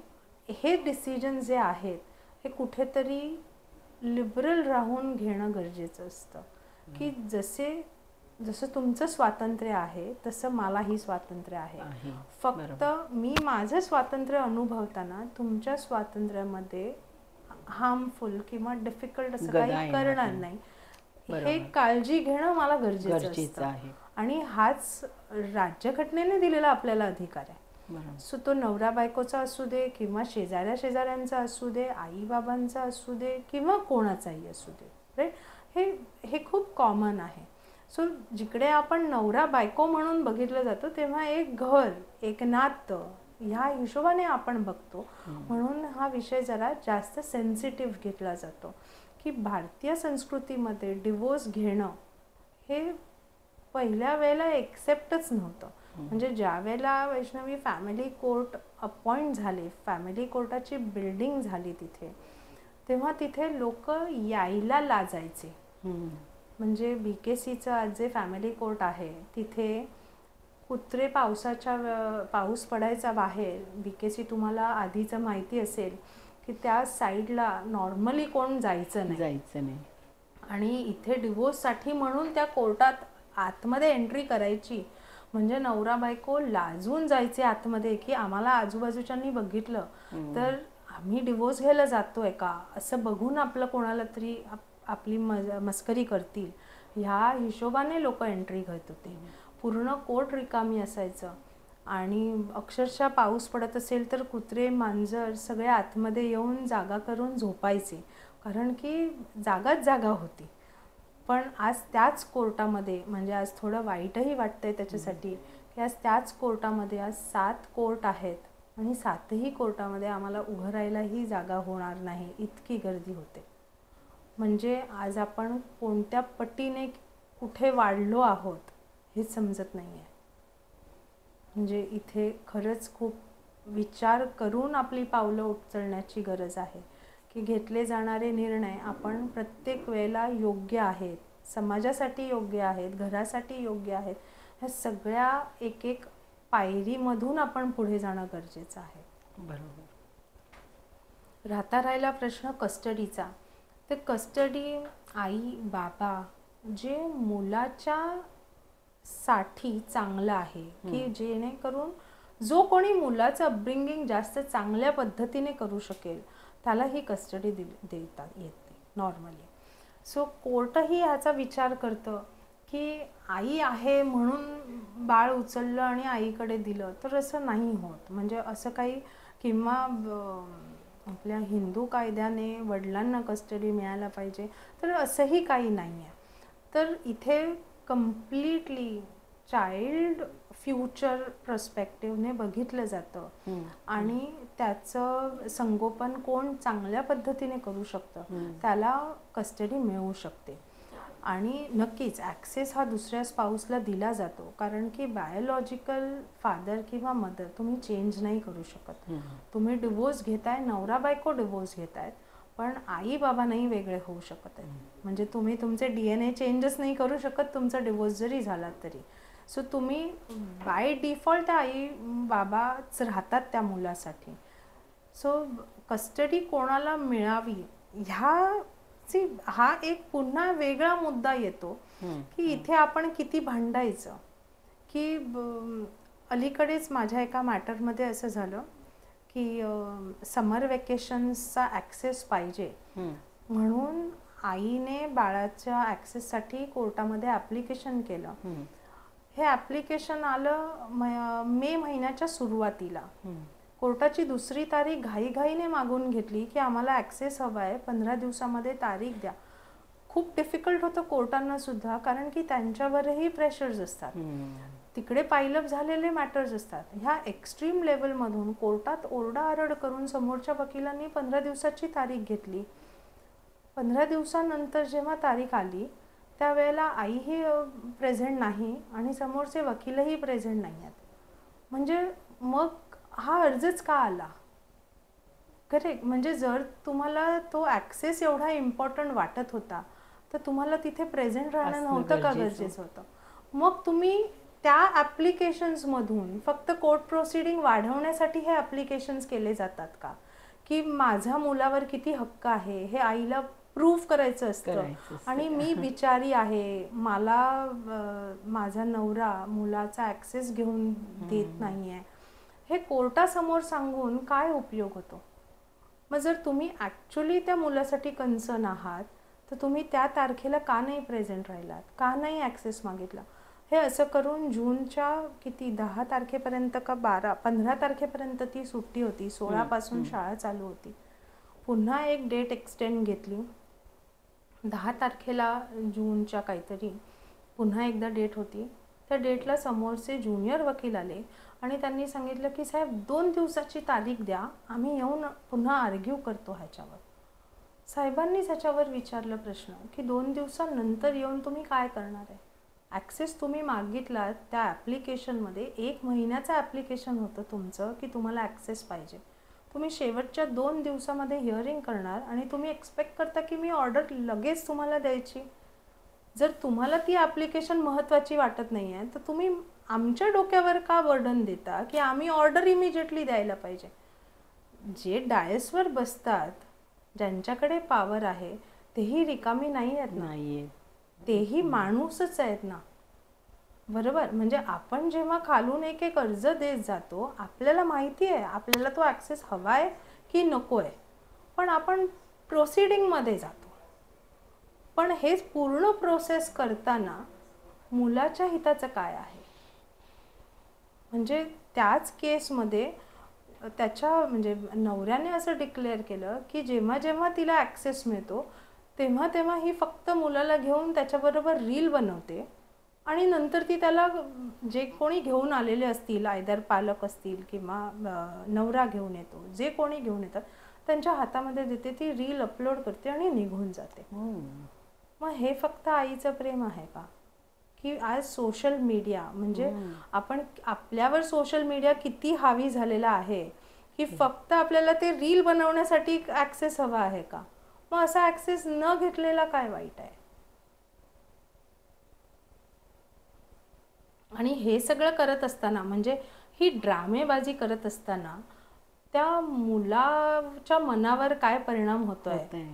हे डिसिजन जे आहेत हे कुठेतरी लिबरल राहून घेणं गरजेचं असतं. की जसं तुमचं स्वातंत्र्य आहे तसं मलाही स्वातंत्र्य आहे. फक्त मी माझं स्वातंत्र्य अनुभवताना तुमच्या स्वातंत्र्यामध्ये हार्मफुल किंवा डिफिकल्ट असं काही करणार नाही, हे काळजी घेणं मला गरजेचं आहे. आणि हाच राज्यघटनेने दिलेला आपल्याला अधिकार आहे. सो तो नवरा बायकोचा असू दे किंवा शेजाऱ्यांचा असू दे, आई बाबांचा असू दे किंवा कोणाचाही असू दे, राईट. हे खूप कॉमन आहे. सो जिकडे आपण नवरा बायको म्हणून बघितलं जातं तेव्हा एक घर, एक नातं ह्या हिशोबाने आपण बघतो. म्हणून हा विषय जरा जास्त सेन्सिटिव्ह घेतला जातो की भारतीय संस्कृतीमध्ये डिवोर्स घेणं हे पहिल्या वेळेला एक्सेप्टच नव्हतं. म्हणजे ज्या वेळेला वैष्णवी फॅमिली कोर्ट अपॉइंट झाले, फॅमिली कोर्टाची बिल्डिंग झाली तिथे, तेव्हा तिथे लोक यायला लाजायचे. म्हणजे BKCचं आज जे फॅमिली कोर्ट आहे तिथे कुत्रे पाऊस पडायचा बाहेर, BKC तुम्हाला आधीचं माहिती असेल की त्या साईडला नॉर्मली कोण जायचं नाही. आणि इथे डिवोर्ससाठी म्हणून त्या कोर्टात आतमध्ये एंट्री करायची म्हणजे नवरा बायको लाजून जायचे आतमध्ये की आम्हाला आजूबाजूच्यांनी बघितलं तर आम्ही डिवोर्स घ्यायला जातोय का असं बघून आपलं कोणाला तरी आपली मस्करी करतील ह्या हिशोबाने लोक एंट्री घेत होते. पूर्ण कोर्ट रिकामी असायचं आणि अक्षरशः पाऊस पडत असेल तर कुत्रे मांजर सगळे आतमध्ये येऊन जागा करून झोपायचे, कारण की जागा होती. पण आज त्याच कोर्टामध्ये, म्हणजे आज थोडं वाईटही वाटतंय त्याच्यासाठी की आज त्याच कोर्टामध्ये आज 7 कोर्ट आहेत आणि 7ही कोर्टामध्ये आम्हाला उभं राहायलाही जागा होणार नाही, इतकी गर्दी होते. म्हणजे आज आपण कोणत्या पटीने कुठे वाढलो आहोत हे समजत नाही आहे. म्हणजे इथे खरंच खूप विचार करून आपली पावलं उचलण्याची गरज आहे की घेतले जाणारे निर्णय आपण प्रत्येक वेळेला योग्य आहेत, समाजासाठी योग्य आहेत, घरासाठी योग्य आहेत. ह्या सगळ्या एक एक पायरीमधून आपण पुढे जाणं गरजेचं आहे. बरोबर. राहिला प्रश्न कस्टडीचा. तर कस्टडी आई बाबा जे मुलाच्या साठी चांगलं आहे की जेणेकरून जो कोणी मुलाचं अपब्रिंगिंग जास्त चांगल्या पद्धतीने करू शकेल त्याला ही कस्टडी देता येते नॉर्मली. सो कोर्टही ह्याचा विचार करतं की आई आहे म्हणून बाळ उचललं आणि आईकडे दिलं तर असं नाही होत. म्हणजे असं काही, किंवा आपल्या हिंदू कायद्याने वडिलांना कस्टडी मिळायला पाहिजे तर असंही काही नाही आहे. तर इथे कम्प्लिटली चाइल्ड फ्युचर पर्स्पेक्टिव्हने बघितलं जातं आणि त्याचं संगोपन कोण चांगल्या पद्धतीने करू शकतं त्याला कस्टडी मिळू शकते. आणि नक्कीच ॲक्सेस हा दुसऱ्या स्पाऊसला दिला जातो, कारण की बायोलॉजिकल फादर किंवा मदर तुम्ही चेंज नाही करू शकत. तुम्ही डिवोर्स घेताय, नवरा बायको डिवोर्स घेतायत, पण आई बाबा नाही वेगळे होऊ शकत आहेत. म्हणजे तुम्ही तुमचे DNA चेंजच नाही करू शकत तुमचा डिवोर्स जरी झाला तरी. सो तुम्ही बाय डिफॉल्ट आई बाबाच राहतात त्या मुलासाठी. सो कस्टडी कोणाला मिळावी हा एक पुन्हा वेगळा मुद्दा येतो की इथे आपण किती भांडायचं. की अलीकडेच माझ्या एका मॅटरमध्ये असं झालं की समर वेकेशन्सचा ॲक्सेस पाहिजे म्हणून आईने बाळाच्या ॲक्सेससाठी कोर्टामध्ये ॲप्लिकेशन केलं. हे ॲप्लिकेशन आलं मे महिन्याच्या सुरुवातीला. कोर्टाची दुसरी तारीख घाईघाईने मागून घेतली की आम्हाला ॲक्सेस हवा आहे, 15 दिवसामध्ये तारीख द्या. खूप डिफिकल्ट होतं कोर्टांना सुद्धा, कारण की त्यांच्यावरही प्रेशर्स असतात, तिकडे पायलअप झालेले मॅटर्स असतात. ह्या एक्स्ट्रीम लेवलमधून कोर्टात ओरडाआरड करून समोरच्या वकिलांनी 15 दिवसाची तारीख घेतली. 15 दिवसानंतर जेव्हा तारीख आली त्यावेळेला आईही प्रेझेंट नाही आणि समोरचे वकीलही प्रेझेंट नाही आहेत. म्हणजे मग हा अर्जच का आला? करेक्ट. म्हणजे जर तुम्हाला तो ॲक्सेस एवढा इम्पॉर्टंट वाटत होता तर तुम्हाला तिथे प्रेझेंट राहणं नव्हतं का गरजेचं होतं? मग तुम्ही त्या ॲप्लिकेशन्समधून फक्त कोर्ट प्रोसिडिंग वाढवण्यासाठी हे ॲप्लिकेशन्स केले जातात का? की माझ्या मुलावर किती हक्क आहे हे आईला प्रूव्ह करायचं असतं आणि मी बिचारी आहे, मला माझा नवरा मुलाचा ॲक्सेस घेऊन देत नाही आहे, हे कोर्टासमोर सांगून काय उपयोग होतो? मग जर तुम्ही ॲक्च्युली त्या मुलासाठी कन्सर्न आहात तर तुम्ही त्या तारखेला का नाही प्रेझेंट राहिलात, का नाही ॲक्सेस मागितला? हे असं करून जूनच्या 10 तारखेपर्यंत का 15 तारखेपर्यंत ती सुट्टी होती, 16 पासून शाळा चालू होती. पुन्हा एक डेट एक्सटेंड घेतली 10 तारखेला जूनच्या काहीतरी, पुन्हा एकदा डेट होती. त्या डेटला समोरचे ज्युनियर वकील आले आणि त्यांनी सांगितलं की साहेब 2 दिवसाची तारीख द्या, आम्ही येऊन पुन्हा आर्ग्यू करतो ह्याच्यावर. साहेबांनीच ह्याच्यावर विचारलं प्रश्न की 2 दिवसानंतर येऊन तुम्ही काय करणार आहे? ॲक्सेस तुम्ही मागितलात त्या ॲप्लिकेशनमध्ये 1 महिन्याचं ॲप्लिकेशन होतं तुमचं की तुम्हाला ॲक्सेस पाहिजे. तुम्ही शेवटच्या 2 दिवसामध्ये हिअरिंग करणार आणि तुम्ही एक्सपेक्ट करता की मी ऑर्डर लगेच तुम्हाला द्यायची. जर तुम्हाला ती ॲप्लिकेशन महत्त्वाची वाटत नाही आहे तर तुम्ही आमच्या डोक्यावर का बर्डन देता की आम्ही ऑर्डर इमिजिएटली द्यायला पाहिजे? जे डायसवर बसतात, ज्यांच्याकडे पॉवर आहे, तेही रिकामी नाही आहेत ना, तेही माणूसच आहेत ना, बरोबर? म्हणजे आपण जेव्हा खालून एक एक अर्ज देत जातो, आपल्याला माहिती आहे आपल्याला तो ॲक्सेस हवा आहे की नको आहे, पण आपण प्रोसिडिंगमध्ये जातो. पण हे पूर्ण प्रोसेस करताना मुलाच्या हिताचं काय आहे? म्हणजे त्याच केसमध्ये त्याच्या म्हणजे नवऱ्याने असं डिक्लेअर केलं की जेव्हा जेव्हा तिला ॲक्सेस मिळतो तेव्हा तेव्हा ही फक्त मुलाला घेऊन त्याच्याबरोबर रील बनवते आणि नंतर ती त्याला जे कोणी घेऊन आलेले असतील, आयदर पालक असतील किंवा नवरा घेऊन येतो, जे कोणी घेऊन येतात त्यांच्या हातामध्ये देते, ती रील अपलोड करते आणि निघून जाते. मग हे फक्त आईचं प्रेम आहे का? की आज सोशल मीडिया म्हणजे आपण आपल्यावर सोशल मीडिया किती हावी झालेला आहे की फक्त आपल्याला ते रील बनवण्यासाठी ॲक्सेस हवा आहे का? मग असा ॲक्सेस न घेतलेला काय वाईट आहे? आणि हे सगळं करत असताना म्हणजे ही ड्रामेबाजी करत असताना त्या मुलाच्या मनावर काय परिणाम होतोय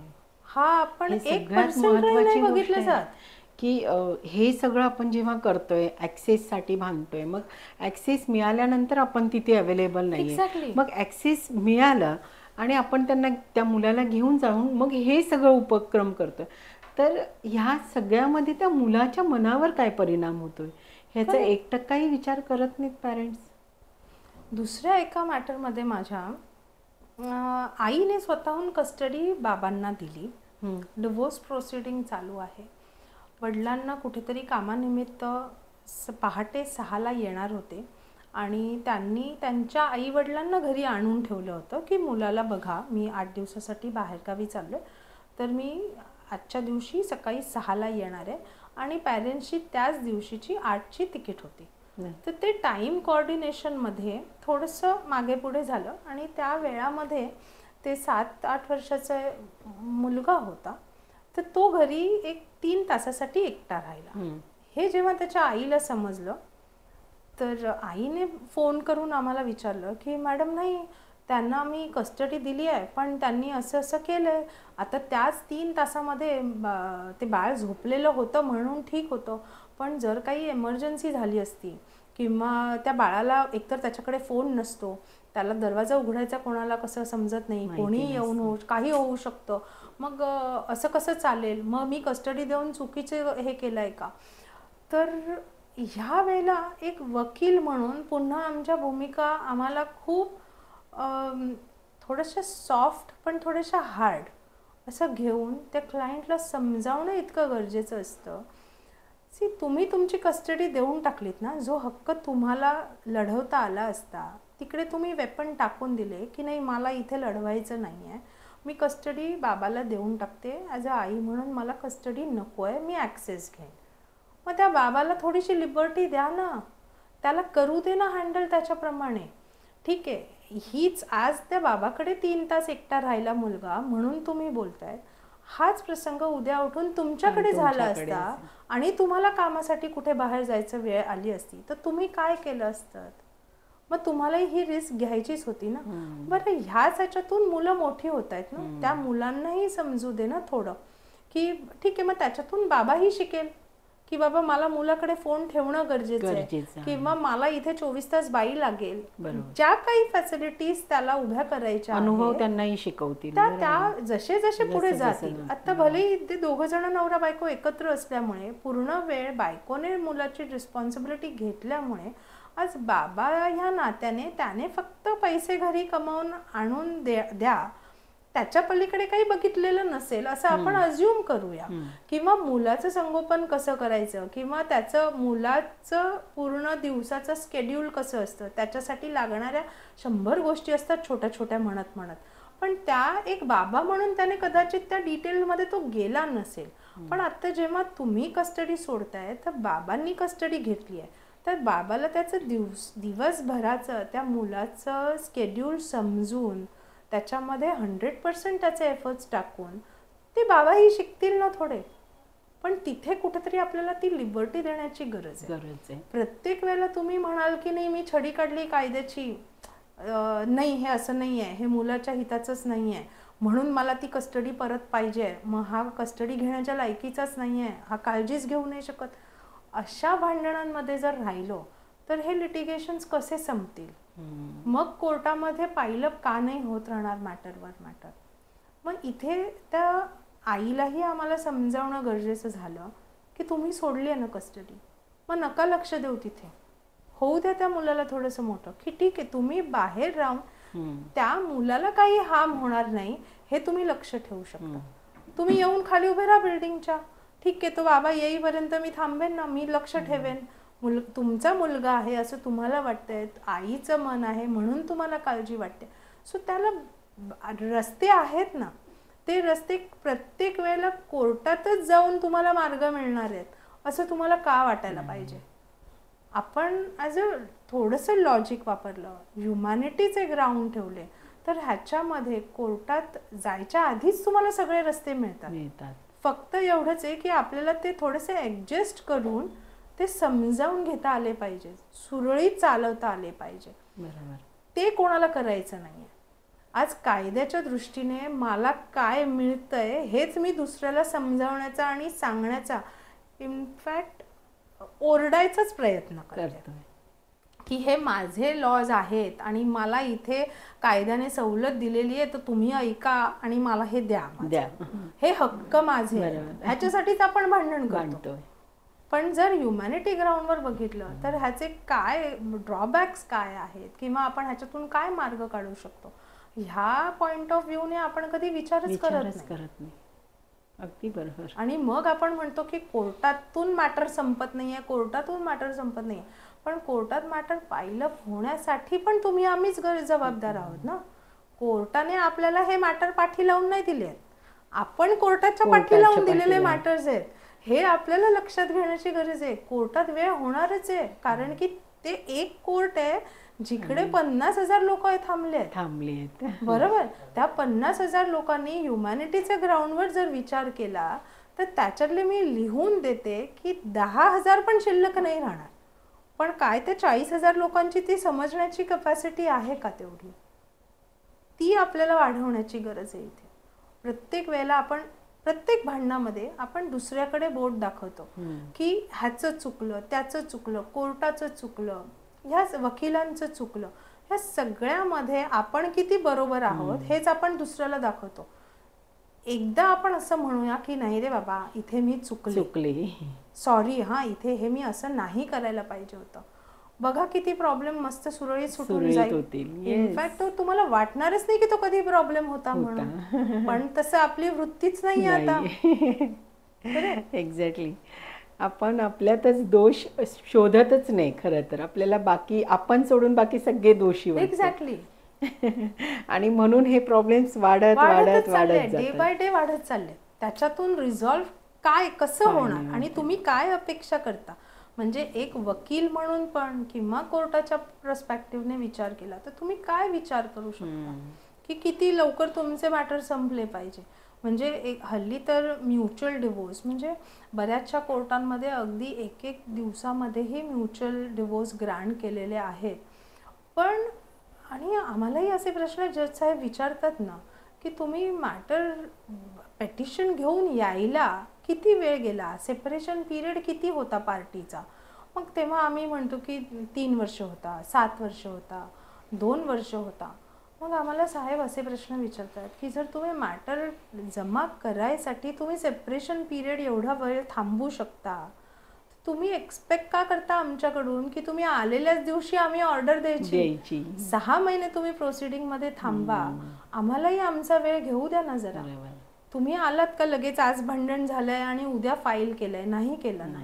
हा आपण 1% नाही बघितलं जात. की हे सगळं आपण जेव्हा करतोय, ॲक्सेससाठी भांडतोय, मग ॲक्सेस मिळाल्यानंतर आपण तिथे अवेलेबल नाही आहे, मग ॲक्सेस मिळालं आणि आपण त्यांना त्या मुलाला घेऊन जाऊन मग हे सगळं उपक्रम करतोय, तर ह्या सगळ्यामध्ये त्या मुलाच्या मनावर काय परिणाम होतोय ह्याचा 1%ही विचार करत नाहीत पॅरेंट्स. दुसऱ्या एका मॅटरमध्ये माझ्या आईने स्वतःहून कस्टडी बाबांना दिली. डिवोर्स प्रोसिडिंग चालू आहे. वडिलांना कुठेतरी कामानिमित्त पहाटे 6ला येणार होते आणि त्यांनी त्यांच्या आईवडिलांना घरी आणून ठेवलं होतं की मुलाला बघा मी 8 दिवसासाठी बाहेरगावी चाललो आहे, तर मी आजच्या दिवशी सकाळी 6ला येणार आहे आणि पॅरेंट्सची त्याच दिवशीची 8ची तिकीट होती. तर ते टाईम कोऑर्डिनेशनमध्ये थोडंसं मागे पुढे झालं आणि त्या वेळामध्ये ते 7-8 वर्षाचा मुलगा होता, तर तो घरी एक 3 तासासाठी एकटा राहिला. हे जेव्हा त्याच्या आईला समजलं तर आईने फोन करून आम्हाला विचारलं की मॅडम नाही, त्यांना मी कस्टडी दिली आहे पण त्यांनी असं असं केलं आहे. आता त्याच 3 तासामध्ये ते बाळ झोपलेलं होतं म्हणून ठीक होतं, पण जर काही एमर्जन्सी झाली असती किंवा त्या बाळाला एकतर त्याच्याकडे फोन नसतो, त्याला दरवाजा उघडायचा कोणाला कसं समजत नाही, कोणी येऊन काही होऊ शकतं, मग असं कसं चालेल? मग मी कस्टडी देऊन चुकीचे हे केलं आहे का? तर ह्या वेळेला एक वकील म्हणून पुन्हा आमच्या भूमिका आम्हाला खूप थोड्याशा सॉफ्ट पण थोड्याशा हार्ड असं घेऊन त्या क्लायंटला समजावणं इतकं गरजेचं असतं. तुम्ही तुमची कस्टडी देऊन टाकलीत ना, जो हक्क तुम्हाला लढवता आला असता तिकडे तुम्ही वेपन टाकून दिले की नाही मला इथे लढवायचं नाही आहे, मी कस्टडी बाबाला देऊन टाकते, ॲज अ आई म्हणून मला कस्टडी नको आहे, मी ॲक्सेस घेईन. मग त्या बाबाला थोडीशी लिबर्टी द्या ना, त्याला करू दे ना हँडल त्याच्याप्रमाणे. ठीक आहे, हीच आज त्या बाबाकडे 3 तास एकटा राहिला मुलगा म्हणून तुम्ही बोलताय, हाच प्रसंग उद्या उठून तुमच्याकडे झाला असता आणि तुम्हाला कामासाठी कुठे बाहेर जायचं वेळ आली असती तर तुम्ही काय केलं असतं? मग तुम्हालाही ही रिस्क घ्यायचीच होती ना. बरं, ह्याच ह्याच्यातून मुलं मोठी होत आहेत ना, त्या मुलांनाही समजू दे ना थोडं की ठीक आहे, मग त्याच्यातून बाबाही शिकेल की बाबा मला मुलाकडे फोन ठेवणं गरजेचं आहे किंवा मला इथे 24 तास बाई लागेल. ज्या काही फॅसिलिटीज त्याला उभ्या करायच्या अनुभव त्यांनाही शिकवतील, त्या जसे जसे पुढे जातील. आता भले ते 2 जण नवरा बायको एकत्र असल्यामुळे पूर्ण वेळ बायकोने मुलाची रिस्पॉन्सिबिलिटी घेतल्यामुळे आज बाबा ह्या नात्याने त्याने फक्त पैसे घरी कमावून आणून द्या त्याच्या पलीकडे काही बघितलेलं नसेल असं आपण अज्युम करूया. किंवा मुलाचं संगोपन कसं करायचं, किंवा त्याचं मुलाचं पूर्ण दिवसाचं स्केड्यूल कसं असतं, त्याच्यासाठी लागणाऱ्या 100 गोष्टी असतात छोट्या छोट्या म्हणत म्हणत. पण त्या एक बाबा म्हणून त्याने कदाचित त्या डिटेलमध्ये तो गेला नसेल. पण आता जेव्हा तुम्ही कस्टडी सोडताय तर बाबांनी कस्टडी घेतली आहे, तर बाबाला त्याचं दिवसभराचं त्या मुलाचं स्केड्यूल समजून त्याच्यामध्ये 100% त्याचे एफर्ट्स टाकून ते बाबाही शिकतील ना थोडे. पण तिथे कुठेतरी आपल्याला ती लिबर्टी देण्याची गरज आहे. प्रत्येक वेळेला तुम्ही म्हणाल की नाही मी छडी काढली कायद्याची, नाही हे असं नाही आहे, हे मुलाच्या हिताचंच नाही आहे, म्हणून मला ती कस्टडी परत पाहिजे, मग हा कस्टडी घेण्याच्या लायकीचाच नाही आहे, हा काळजीच घेऊ नाही शकत, अशा भांडणांमध्ये जर राहिलो तर हे लिटिगेशन्स कसे संपतील. मग कोर्टामध्ये पायलप का नाही होत राहणार मॅटरवर मॅटर. मग इथे त्या आईलाही आम्हाला समजावणं गरजेचं झालं की तुम्ही सोडली आहे ना कस्टडी, मग नका लक्ष देऊ तिथे, होऊ द्या त्या मुलाला थोडंसं मोठं, की ठीक आहे तुम्ही बाहेर राहून त्या मुलाला काही हार्म होणार नाही हे तुम्ही लक्ष ठेवू शकता. तुम्ही येऊन खाली उभे राहा बिल्डिंगच्या, ठीक आहे तो बाबा येईपर्यंत मी थांबेन ना, मी लक्ष ठेवेन, तुमचा मुलगा आहे असं तुम्हाला वाटतंय, आईचं मन आहे म्हणून तुम्हाला काळजी वाटते. सो त्याला रस्ते आहेत ना, ते रस्ते प्रत्येक वेळेला कोर्टातच जाऊन तुम्हाला मार्ग मिळणार आहेत असं तुम्हाला का वाटायला पाहिजे. आपण ॲज अ थोडंसं लॉजिक वापरलं, ह्युमॅनिटीचे ग्राउंड ठेवले तर ह्याच्यामध्ये कोर्टात जायच्या आधीच तुम्हाला सगळे रस्ते मिळतात. फक्त एवढंच आहे की आपल्याला ते थोडेसे ॲडजस्ट करून ते समजावून घेता आले पाहिजे, सुरळीत चालवता आले पाहिजे. बरोबर. ते कोणाला करायचं नाही आहे. आज कायद्याच्या दृष्टीने मला काय मिळतंय हेच मी दुसऱ्याला समजावण्याचा आणि सांगण्याचा, इनफॅक्ट ओरडायचाच प्रयत्न करतो की हे माझे लॉज आहेत आणि मला इथे कायद्याने सवलत दिलेली आहे तर तुम्ही ऐका आणि मला हे द्या, हे हक्क माझे, ह्याच्यासाठीच आपण भांडण करतो. पण जर ह्युमॅनिटी ग्राउंडवर बघितलं तर ह्याचे काय ड्रॉबॅक्स काय आहेत किंवा आपण ह्याच्यातून काय मार्ग काढू शकतो ह्या पॉइंट ऑफ व्ह्यूने आपण कधी विचारच करत नाही. अगदी बरोबर. आणि मग आपण म्हणतो की कोर्टातून मॅटर संपत नाहीये, कोर्टातून मॅटर संपत नाहीये, पण कोर्टात मॅटर पायलप होण्यासाठी पण तुम्ही आम्हीच जबाबदार आहोत ना. कोर्टाने आपल्याला हे मॅटर पाठी लावून नाही दिले आहेत, आपण कोर्टाच्या पाठी लावून दिलेले मॅटर्स आहेत, हे आपल्याला लक्षात घेण्याची गरज आहे. कोर्टात वेळ होणारच आहे, कारण की ते एक कोर्ट आहे जिकडे 50,000 लोक थांबले आहेत. बरोबर. त्या 50,000 लोकांनी ह्युमॅनिटीच्या ग्राउंडवर जर विचार केला तर त्याच्यातले मी लिहून देते की 10,000 पण शिल्लक नाही राहणार. पण काय ते 40,000 लोकांची ती समजण्याची कपॅसिटी आहे का तेवढी, ती आपल्याला वाढवण्याची गरज आहे. इथे प्रत्येक वेळेला आपण प्रत्येक भांडणामध्ये आपण दुसऱ्याकडे बोट दाखवतो की ह्याचं चुकलं, त्याचं चुकलं, कोर्टाचं चुकलं, ह्या वकिलांचं चुकलं, ह्या सगळ्यामध्ये आपण किती बरोबर आहोत हेच आपण दुसऱ्याला दाखवतो. एकदा आपण असं म्हणूया की नाही रे बाबा इथे मी चुकले, सॉरी हा, इथे हे मी असं नाही करायला पाहिजे होतं, बघा किती प्रॉब्लेम मस्त सुरळीत सुटून जाईल. इनफॅक्ट तुम्हाला वाटणारच नाही की तो कधी प्रॉब्लेम होता म्हणून, पण तसं आपली वृत्तीच नाही आता. एक्झॅक्टली. आपण आपल्यातच दोष शोधतच नाही खरं तर, आपल्याला बाकी आपण सोडून बाकी सगळे दोषी. एक्झॅक्टली. आणि म्हणून हे प्रॉब्लेम्स वाढत डे बाय डे वाढत चालले. त्याच्यातून रिझॉल्व्ह काय कसं होणार आणि तुम्ही काय अपेक्षा करता. म्हणजे एक वकील म्हणून पण किंवा कोर्टाच्या पर्स्पेक्टिव्हने विचार केला तर तुम्ही काय विचार करू शकता की किती लवकर तुमचे मॅटर संपले पाहिजे. म्हणजे एक हल्ली तर म्युच्युअल डिवोर्स म्हणजे बऱ्याचशा कोर्टांमध्ये अगदी एक दिवसामध्येही म्युच्युअल डिवोर्स ग्रँट केलेले आहेत. पण आणि आम्हालाही असे प्रश्न जज साहेब विचारतात ना की तुम्ही मॅटर पेटिशन घेऊन यायला किती वेळ गेला, सेपरेशन पिरियड किती होता पार्टीचा. मग तेव्हा आम्ही म्हणतो की 3 वर्ष होता, 7 वर्ष होता, 2 वर्ष होता. मग आम्हाला साहेब असे प्रश्न विचारतात की जर तुम्ही मॅटर जमा करायसाठी तुम्ही सेपरेशन पिरियड एवढा वेळ थांबू शकता, तुम्ही एक्सपेक्ट का करता आमच्याकडून की तुम्ही आलेल्याच दिवशी आम्ही ऑर्डर द्यायची? 6 महिने तुम्ही प्रोसिडिंग मध्ये थांबा, आम्हालाही आमचा वेळ घेऊ द्या ना जरा. तुम्ही आलात का लगेच आज भांडण झालंय आणि उद्या फाईल केलंय? नाही केलं ना.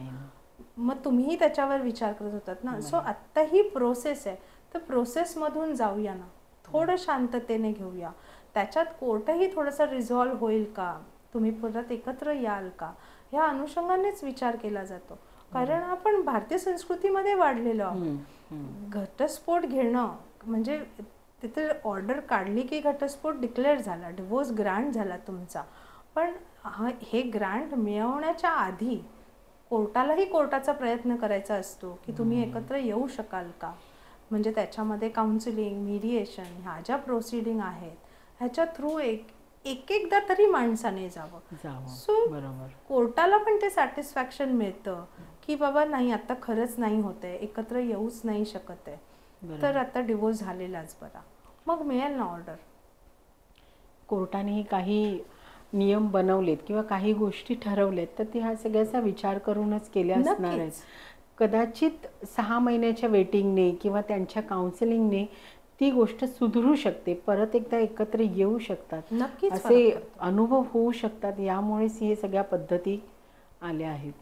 मग तुम्हीही त्याच्यावर विचार करत होतात ना. सो आत्ता ही प्रोसेस आहे, तर प्रोसेसमधून जाऊया ना, थोडं शांततेने घेऊया. त्याच्यात कोर्टही थोडंसं रिझॉल्व्ह होईल का, तुम्ही परत एकत्र याल का, ह्या अनुषंगानेच विचार केला जातो. कारण आपण भारतीय संस्कृतीमध्ये वाढलेलो आहोत. घटस्फोट घेणं म्हणजे तिथे ऑर्डर काढली की घटस्फोट डिक्लेअर झाला, डिवोर्स ग्रँट झाला तुमचा. पण हे ग्रँट मिळवण्याच्या आधी कोर्टालाही कोर्टाचा प्रयत्न करायचा असतो की तुम्ही एकत्र येऊ शकाल का. म्हणजे त्याच्यामध्ये काउन्सिलिंग, मीडिएशन, ह्या ज्या प्रोसिडिंग आहेत ह्याच्या थ्रू एकदा तरी माणसाने जावं. सो कोर्टाला पण ते सॅटिस्फॅक्शन मिळतं की बाबा नाही आता खरंच नाही होतंय, एकत्र येऊच नाही शकत आहे, तर आता डिवोर्स झालेलाच बरा, मग मिळेल ना ऑर्डर. कोर्टानेही काही नियम बनवलेत किंवा काही गोष्टी ठरवलेत तर ते ह्या सगळ्याचा विचार करूनच केल्या असणार आहेत. कदाचित 6 महिन्याच्या वेटिंगने किंवा त्यांच्या काउन्सिलिंगने ती गोष्ट सुधरू शकते, परत एकदा एकत्र येऊ शकतात, नक्कीच असे अनुभव होऊ शकतात. यामुळेच हे सगळ्या पद्धती आल्या आहेत.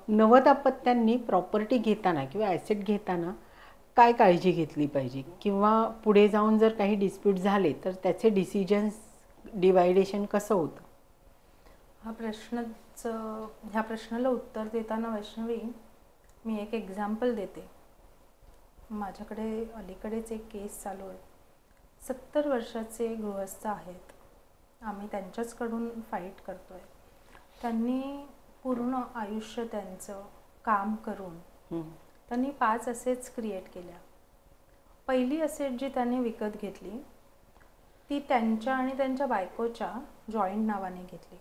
नवदाम्पत्यांनी प्रॉपर्टी घेताना किंवा ॲसेट घेताना काय काळजी घेतली पाहिजे, किंवा पुढे जाऊन जर काही डिस्प्यूट झाले तर त्याचे डिसिजन्स डिवायडेशन कसं होतं? ह्या प्रश्नाला उत्तर देताना वैष्णवी मी एक एक्झाम्पल देते. माझ्याकडे अलीकडेच एक केस चालू आहे. 70 वर्षाचे गृहस्थ आहेत, आम्ही त्यांच्याचकडून फाईट करतोय. त्यांनी पूर्ण आयुष्य त्यांचं काम करून त्यांनी 5 असेट्स क्रिएट केल्या. पहिली असेट जी त्यांनी विकत घेतली ती त्यांच्या आणि त्यांच्या बायकोच्या जॉईंट नावाने घेतली.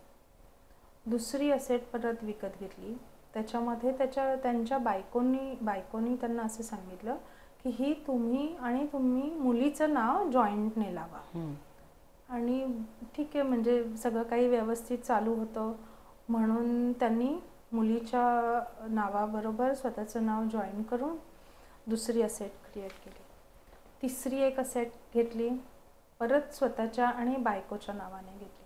दुसरी असेट परत विकत घेतली, त्याच्यामध्ये त्यांच्या बायकोनी त्यांना असं सांगितलं की ही तुम्ही मुलीचं नाव जॉईंटने लावा. आणि ठीक आहे, म्हणजे सगळं काही व्यवस्थित चालू होतं म्हणून त्यांनी मुलीच्या नावाबरोबर स्वतःचं नाव जॉईन करून दुसरी असेट क्रिएट केली. तिसरी एक असेट घेतली, परत स्वतःच्या आणि बायकोच्या नावाने घेतली.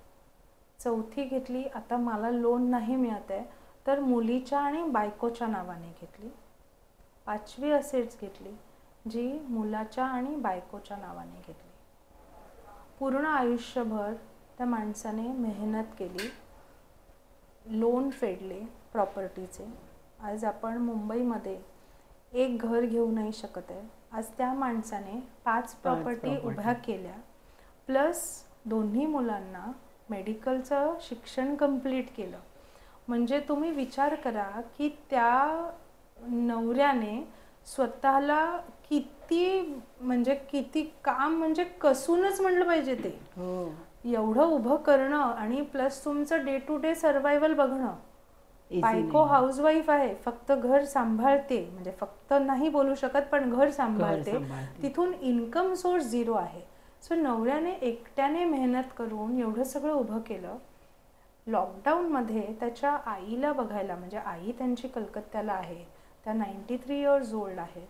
चौथी घेतली, आता मला लोन नाही मिळत आहे तर मुलीच्या आणि बायकोच्या नावाने घेतली. 5वी असेट्स घेतली जी मुलाच्या आणि बायकोच्या नावाने घेतली. पूर्ण आयुष्यभर त्या माणसाने मेहनत केली, लोन फेडले प्रॉपर्टीचे. आज आपण मुंबईमध्ये एक घर घेऊ नाही शकत आहे. आज त्या माणसाने 5 प्रॉपर्टी उभ्या केल्या, प्लस दोन्ही मुलांना मेडिकलचं शिक्षण कंप्लीट केलं. म्हणजे तुम्ही विचार करा की त्या नवऱ्याने स्वतःला किती काम म्हणजे कसूनच म्हणलं पाहिजे ते, एवढं उभं करणं आणि प्लस तुमचं डे टू डे सर्वायवल बघणं. बायको हाऊसवाईफ आहे, फक्त घर सांभाळते, म्हणजे फक्त नाही बोलू शकत पण घर सांभाळते, तिथून इन्कम सोर्स 0 आहे. सो नवऱ्याने एकट्याने मेहनत करून एवढं सगळं उभं केलं. लॉकडाऊनमध्ये त्याच्या आईला बघायला, म्हणजे आई त्यांची कलकत्त्याला आहे, त्या 93 इयर्स ओल्ड आहेत.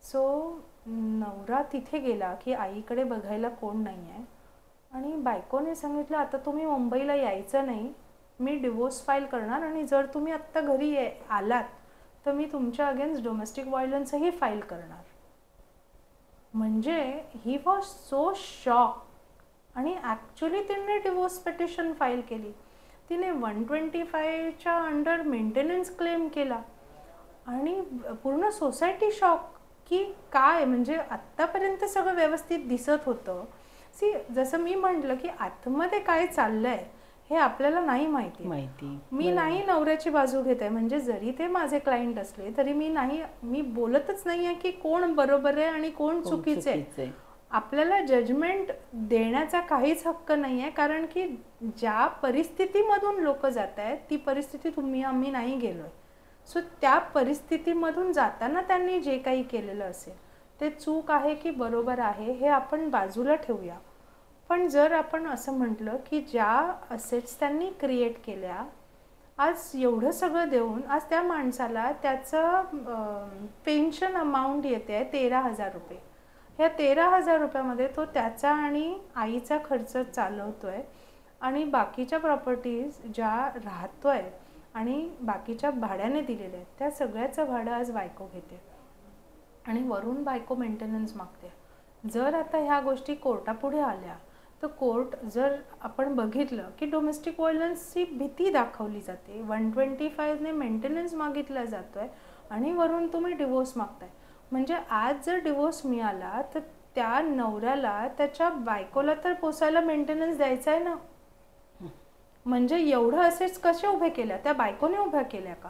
सो नवरा तिथे गेला की आईकडे बघायला कोण नाही आहे आणि बायकोने सांगितलं आता तुम्ही मुंबईला यायचं नाही, मी डिवोर्स फाईल करणार आणि जर तुम्ही आत्ता घरी आलात तर मी तुमच्या अगेन्स्ट डोमेस्टिक व्हायलन्सही फाईल करणार. म्हणजे ही वॉज सो शॉक. आणि ॲक्च्युली तिने डिवोर्स पिटिशन फाईल केली. तिने 125च्या अंडर मेंटेनन्स क्लेम केला आणि पूर्ण सोसायटी शॉक की काय, म्हणजे आत्तापर्यंत सगळं व्यवस्थित दिसत होतं. जसं मी म्हटलं की आतमध्ये काय चाललंय हे आपल्याला नाही माहिती. मी नाही नवऱ्याची बाजू घेत आहे, म्हणजे जरी ते माझे क्लायंट असले तरी मी बोलतच नाही आहे की कोण बरोबर आहे आणि कोण चुकीचे आहे. आपल्याला जजमेंट देण्याचा काहीच हक्क नाही आहे, कारण की ज्या परिस्थितीमधून लोक जात आहेत ती परिस्थिती आम्ही नाही गेलोय. सो त्या परिस्थितीमधून जाताना त्यांनी जे काही केलेलं असेल ते चूक आहे की बरोबर आहे हे आपण बाजूला ठेवूया. पण जर आपण असं म्हटलं की ज्या असेट्स त्यांनी क्रिएट केल्या आज एवढं सगळं देऊन आज त्या माणसाला त्याचं पेन्शन अमाऊंट येते आहे 13,000 रुपये. ह्या 13,000 रुपयामध्ये तो त्याचा आणि आईचा खर्च चालवतोय आणि बाकीच्या प्रॉपर्टीज ज्या राहतोय आणि बाकीच्या भाड्याने दिलेल्या आहेत त्या सगळ्याचं भाडं आज बायको घेते आणि वरून बायको मेंटेनन्स मागते. जर आता ह्या गोष्टी कोर्टापुढे आल्या तर कोर्ट जर आपण बघितलं की डोमेस्टिक व्हायलन्सची भीती दाखवली जाते, 125ने मेंटेनन्स मागितला जातोय आणि वरून तुम्ही डिवोर्स मागताय. म्हणजे आज जर डिवोर्स मिळाला तर त्या नवऱ्याला त्याच्या बायकोला तर पोसायला मेंटेनन्स द्यायचा आहे ना. म्हणजे एवढं असेच कसे उभे केल्या? त्या बायकोने उभ्या केल्या का?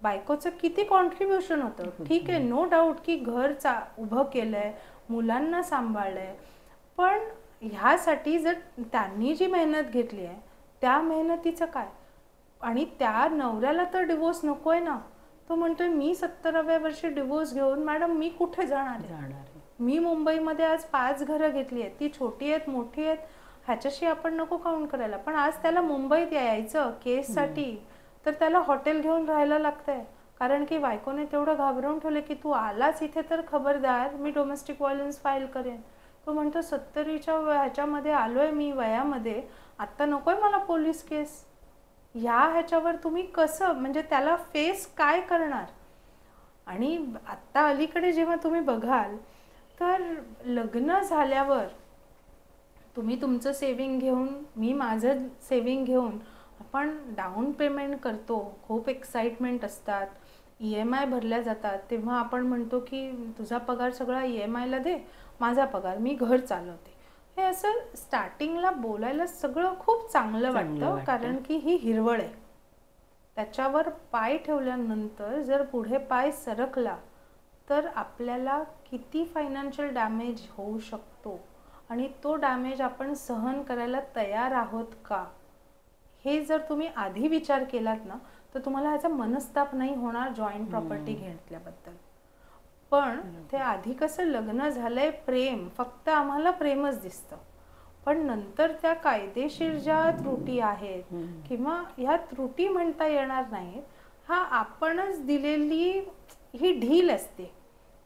बायकोचं किती कॉन्ट्रीब्युशन होतं. ठीक आहे, नो डाऊट की घर उभं केलंय, मुलांना सांभाळलंय, पण ह्यासाठी जर त्यांनी जी मेहनत घेतली आहे त्या मेहनतीचं काय? आणि त्या नवऱ्याला तर डिवोर्स नको आहे ना. तो म्हणतोय मी 70व्या वर्षी डिवोर्स घेऊन मॅडम मी कुठे जाणार आहे? मी मुंबईमध्ये आज 5 घरं घेतली आहेत, ती छोटी आहेत मोठी आहेत, ह्याच्याशी आपण नको काउंट करायला. पण आज त्याला मुंबईत यायचं केससाठी तर त्याला हॉटेल घेऊन राहायला लागतंय, कारण की बायकोने तेवढं घाबरवून ठेवलं की तू आलाच इथे तर खबरदार मी डोमेस्टिक व्हायलन्स फाईल करेन. तो म्हणतो 70च्या ह्याच्यामध्ये आलोय मी वयामध्ये, आत्ता नकोय मला पोलीस केस. ह्याच्यावर तुम्ही कसं म्हणजे त्याला फेस काय करणार? आणि आत्ता अलीकडे जेव्हा तुम्ही बघाल तर लग्न झाल्यावर तुम्ही तुमचं सेविंग घेऊन मी माझं सेविंग घेऊन आपण डाऊन पेमेंट करतो, खूप एक्साइटमेंट असतात, EMI भरल्या जातात, तेव्हा आपण म्हणतो की तुझा पगार सगळा EMIला दे, माझा पगार मी घर चालवते. हे असं स्टार्टिंगला बोलायला सगळं खूप चांगलं वाटतं, कारण की ही हिरवळ आहे. त्याच्यावर पाय ठेवल्यानंतर जर पुढे पाय सरकला तर आपल्याला किती फायनान्शियल डॅमेज होऊ शकतो आणि तो डॅमेज आपण सहन करायला तयार आहोत का, हे जर तुम्ही आधी विचार केलात ना तर तुम्हाला ह्याचा मनस्ताप नाही होणार जॉईंट प्रॉपर्टी घेतल्याबद्दल. पण ते आधी कसं लग्न झालंय, प्रेम, फक्त आम्हाला प्रेमच दिसतं, पण नंतर त्या कायदेशीर ज्या त्रुटी आहेत किंवा ह्या त्रुटी म्हणता येणार नाहीत, हा आपणच दिलेली ही ढील असते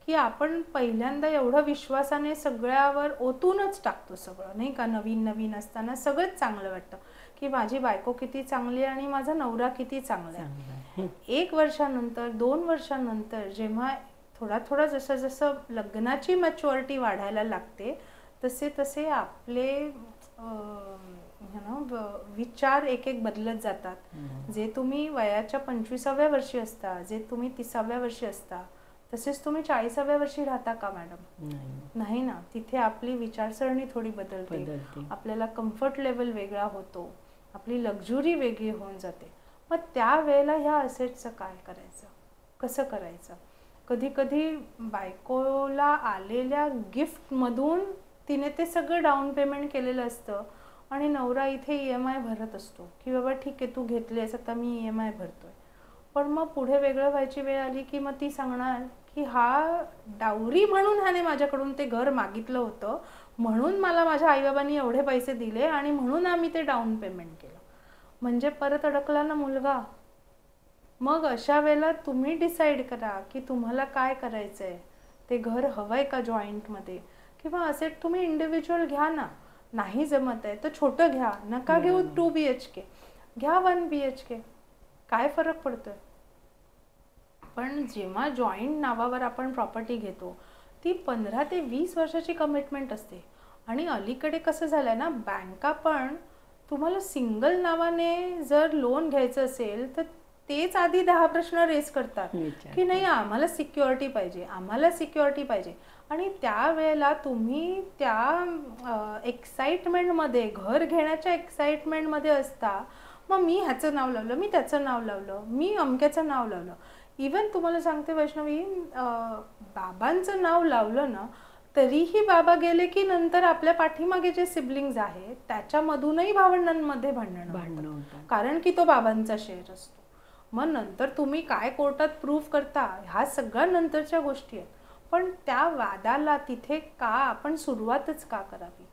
की आपण पहिल्यांदा एवढं विश्वासाने सगळ्यावर ओतूनच टाकतो सगळं, नाही का. नवीन नवीन असताना सगळंच चांगलं वाटतं की माझी बायको किती चांगली आहे आणि माझा नवरा किती चांगला आहे. 1 वर्षानंतर 2 वर्षानंतर जेव्हा थोडा थोडा जसं जसं लग्नाची मॅच्युरिटी वाढायला लागते तसे तसे आपले विचार एक एक बदलत जातात. जे तुम्ही वयाच्या 25व्या वर्षी असता, जे तुम्ही 30व्या वर्षी असता, तसेच तुम्ही 40व्या वर्षी राहता का मॅडम? नाही ना. तिथे आपली विचारसरणी थोडी बदलते, आपल्याला कम्फर्ट लेवल वेगळा होतो, आपली लक्झुरी वेगळी होऊन जाते. मग त्यावेळेला ह्या असेट्सचं काय करायचं, कसं करायचं? कधी कधी बायकोला आलेल्या गिफ्टमधून तिने ते सगळं डाऊन पेमेंट केलेलं असतं आणि नवरा इथे EMI भरत असतो की बाबा ठीक आहे तू घेतलीस आता मी EMI भरतोय. पण मग पुढे वेगळं व्हायची वेळ आली की मग ती सांगणार की हा डावरी म्हणून ह्याने माझ्याकडून ते घर मागितलं होतं, म्हणून मला माझ्या आईबाबांनी एवढे पैसे दिले आणि म्हणून आम्ही ते डाऊन पेमेंट केलं. म्हणजे परत अडकला ना मुलगा. मग अशा वेळेला तुम्ही डिसाईड करा की तुम्हाला काय करायचं आहे. ते घर हवं आहे का जॉईंटमध्ये, किंवा असे तुम्ही इंडिव्हिज्युअल घ्या ना. नाही जमत आहे तर छोटं घ्या, नका घेऊ 2 BHK, घ्या 1 BHK, काय फरक पडतोय. पण जेव्हा जॉईंट नावावर आपण प्रॉपर्टी घेतो ती 15 ते 20 वर्षाची कमिटमेंट असते. आणि अलीकडे कसं झालंय ना, बँका पण तुम्हाला सिंगल नावाने जर लोन घ्यायचं असेल तर तेच आधी 10 प्रश्न रेस करतात की नाही आम्हाला सिक्युरिटी पाहिजे, आम्हाला सिक्युरिटी पाहिजे. आणि त्यावेळेला तुम्ही त्या एक्साइटमेंटमध्ये, घर घेण्याच्या एक्साइटमेंटमध्ये असता. मग मी ह्याचं नाव लावलं, मी त्याचं नाव लावलं, मी अमक्याचं नाव लावलं. इवन तुम्हाला सांगते वैष्णवी, बाबांचं नाव लावलं ना तरीही बाबा गेले की नंतर आपल्या पाठीमागे जे सिबलिंग्स आहेत त्याच्यामधूनही भावंडांमध्ये भांडणं होतं, कारण की तो बाबांचा शेअर असतो. मग नंतर तुम्ही काय कोर्टात प्रूव्ह करता ह्या सगळ्या नंतरच्या गोष्टी आहेत. पण त्या वादाला तिथे का आपण सुरुवातच का करावी?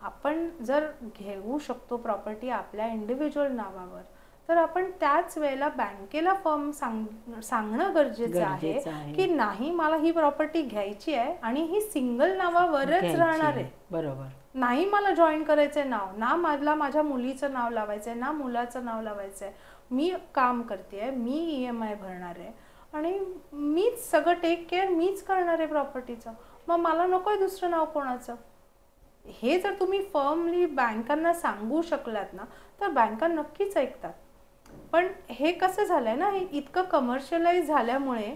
आपण जर घेऊ शकतो प्रॉपर्टी आपल्या इंडिव्हिज्युअल नावावर तर आपण त्याच वेळेला बँकेला फर्म सांगणं गरजेचं आहे की नाही, मला ही प्रॉपर्टी घ्यायची आहे आणि ही सिंगल नावावरच राहणार आहे. बरोबर. नाही मला जॉईन करायचंय नाव, ना मला माझ्या मुलीचं नाव लावायचंय, ना मुलाचं नाव लावायचंय. मी काम करते, मी EMI भरणार आहे आणि मीच सगळं टेक केअर मीच करणार आहे प्रॉपर्टीचं. मग मला नकोय दुसरं नाव कोणाचं. हे जर तुम्ही फर्मली बँकांना सांगू शकलात ना, तर बँका नक्कीच ऐकतात. पण हे कसं झालंय ना, हे इतकं कमर्शियलाइज झाल्यामुळे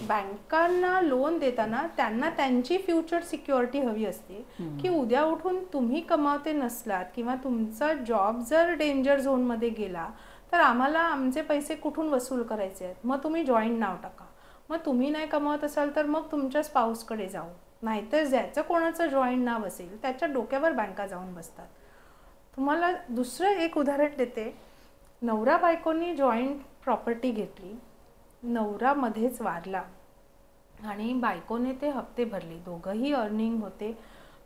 बँकांना लोन देताना त्यांना त्यांची फ्युचर सिक्युरिटी हवी असते की उद्या उठून तुम्ही कमावते नसलात किंवा तुमचा जॉब जर डेंजर झोनमध्ये गेला तर आम्हाला आमचे पैसे कुठून वसूल करायचे आहेत. मग तुम्ही जॉईंट नाव टाका. मग तुम्ही नाही कमावत असाल तर मग तुमच्या स्पाऊसकडे जाऊ, नाहीतर ज्याचं कोणाचं जॉईंट नाव असेल त्याच्या डोक्यावर बँका जाऊन बसतात. तुम्हाला दुसरं एक उदाहरण देते. नवरा बायकोनी जॉईंट प्रॉपर्टी घेतली, नवरा मध्येच वारला आणि बायकोने ते हप्ते भरले. दोघंही अर्निंग होते.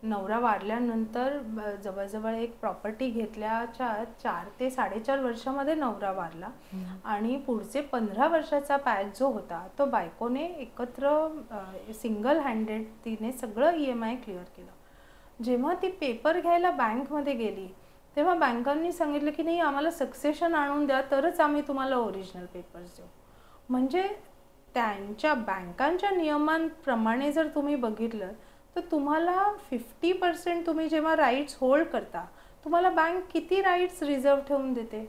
नवरा वारल्यानंतर जवळजवळ एक प्रॉपर्टी घेतल्याच्या 4 ते 4.5 वर्षामध्ये नवरा वारला आणि पुढचे 15 वर्षाचा पॅच जो होता तो बायकोने एकत्र सिंगल हँडेड तिने सगळं EMI क्लिअर केलं. जेव्हा ती पेपर घ्यायला बँकमध्ये गेली तेव्हा बँकांनी सांगितलं की नाही, आम्हाला सक्सेशन आणून द्या तरच आम्ही तुम्हाला ओरिजिनल पेपर्स देऊ. म्हणजे त्यांच्या बँकांच्या नियमांप्रमाणे जर तुम्ही बघितलं तर तुम्हाला 50% तुम्ही जेव्हा राईट्स होल्ड करता, तुम्हाला बँक किती राईट्स रिझर्व ठेवून देते.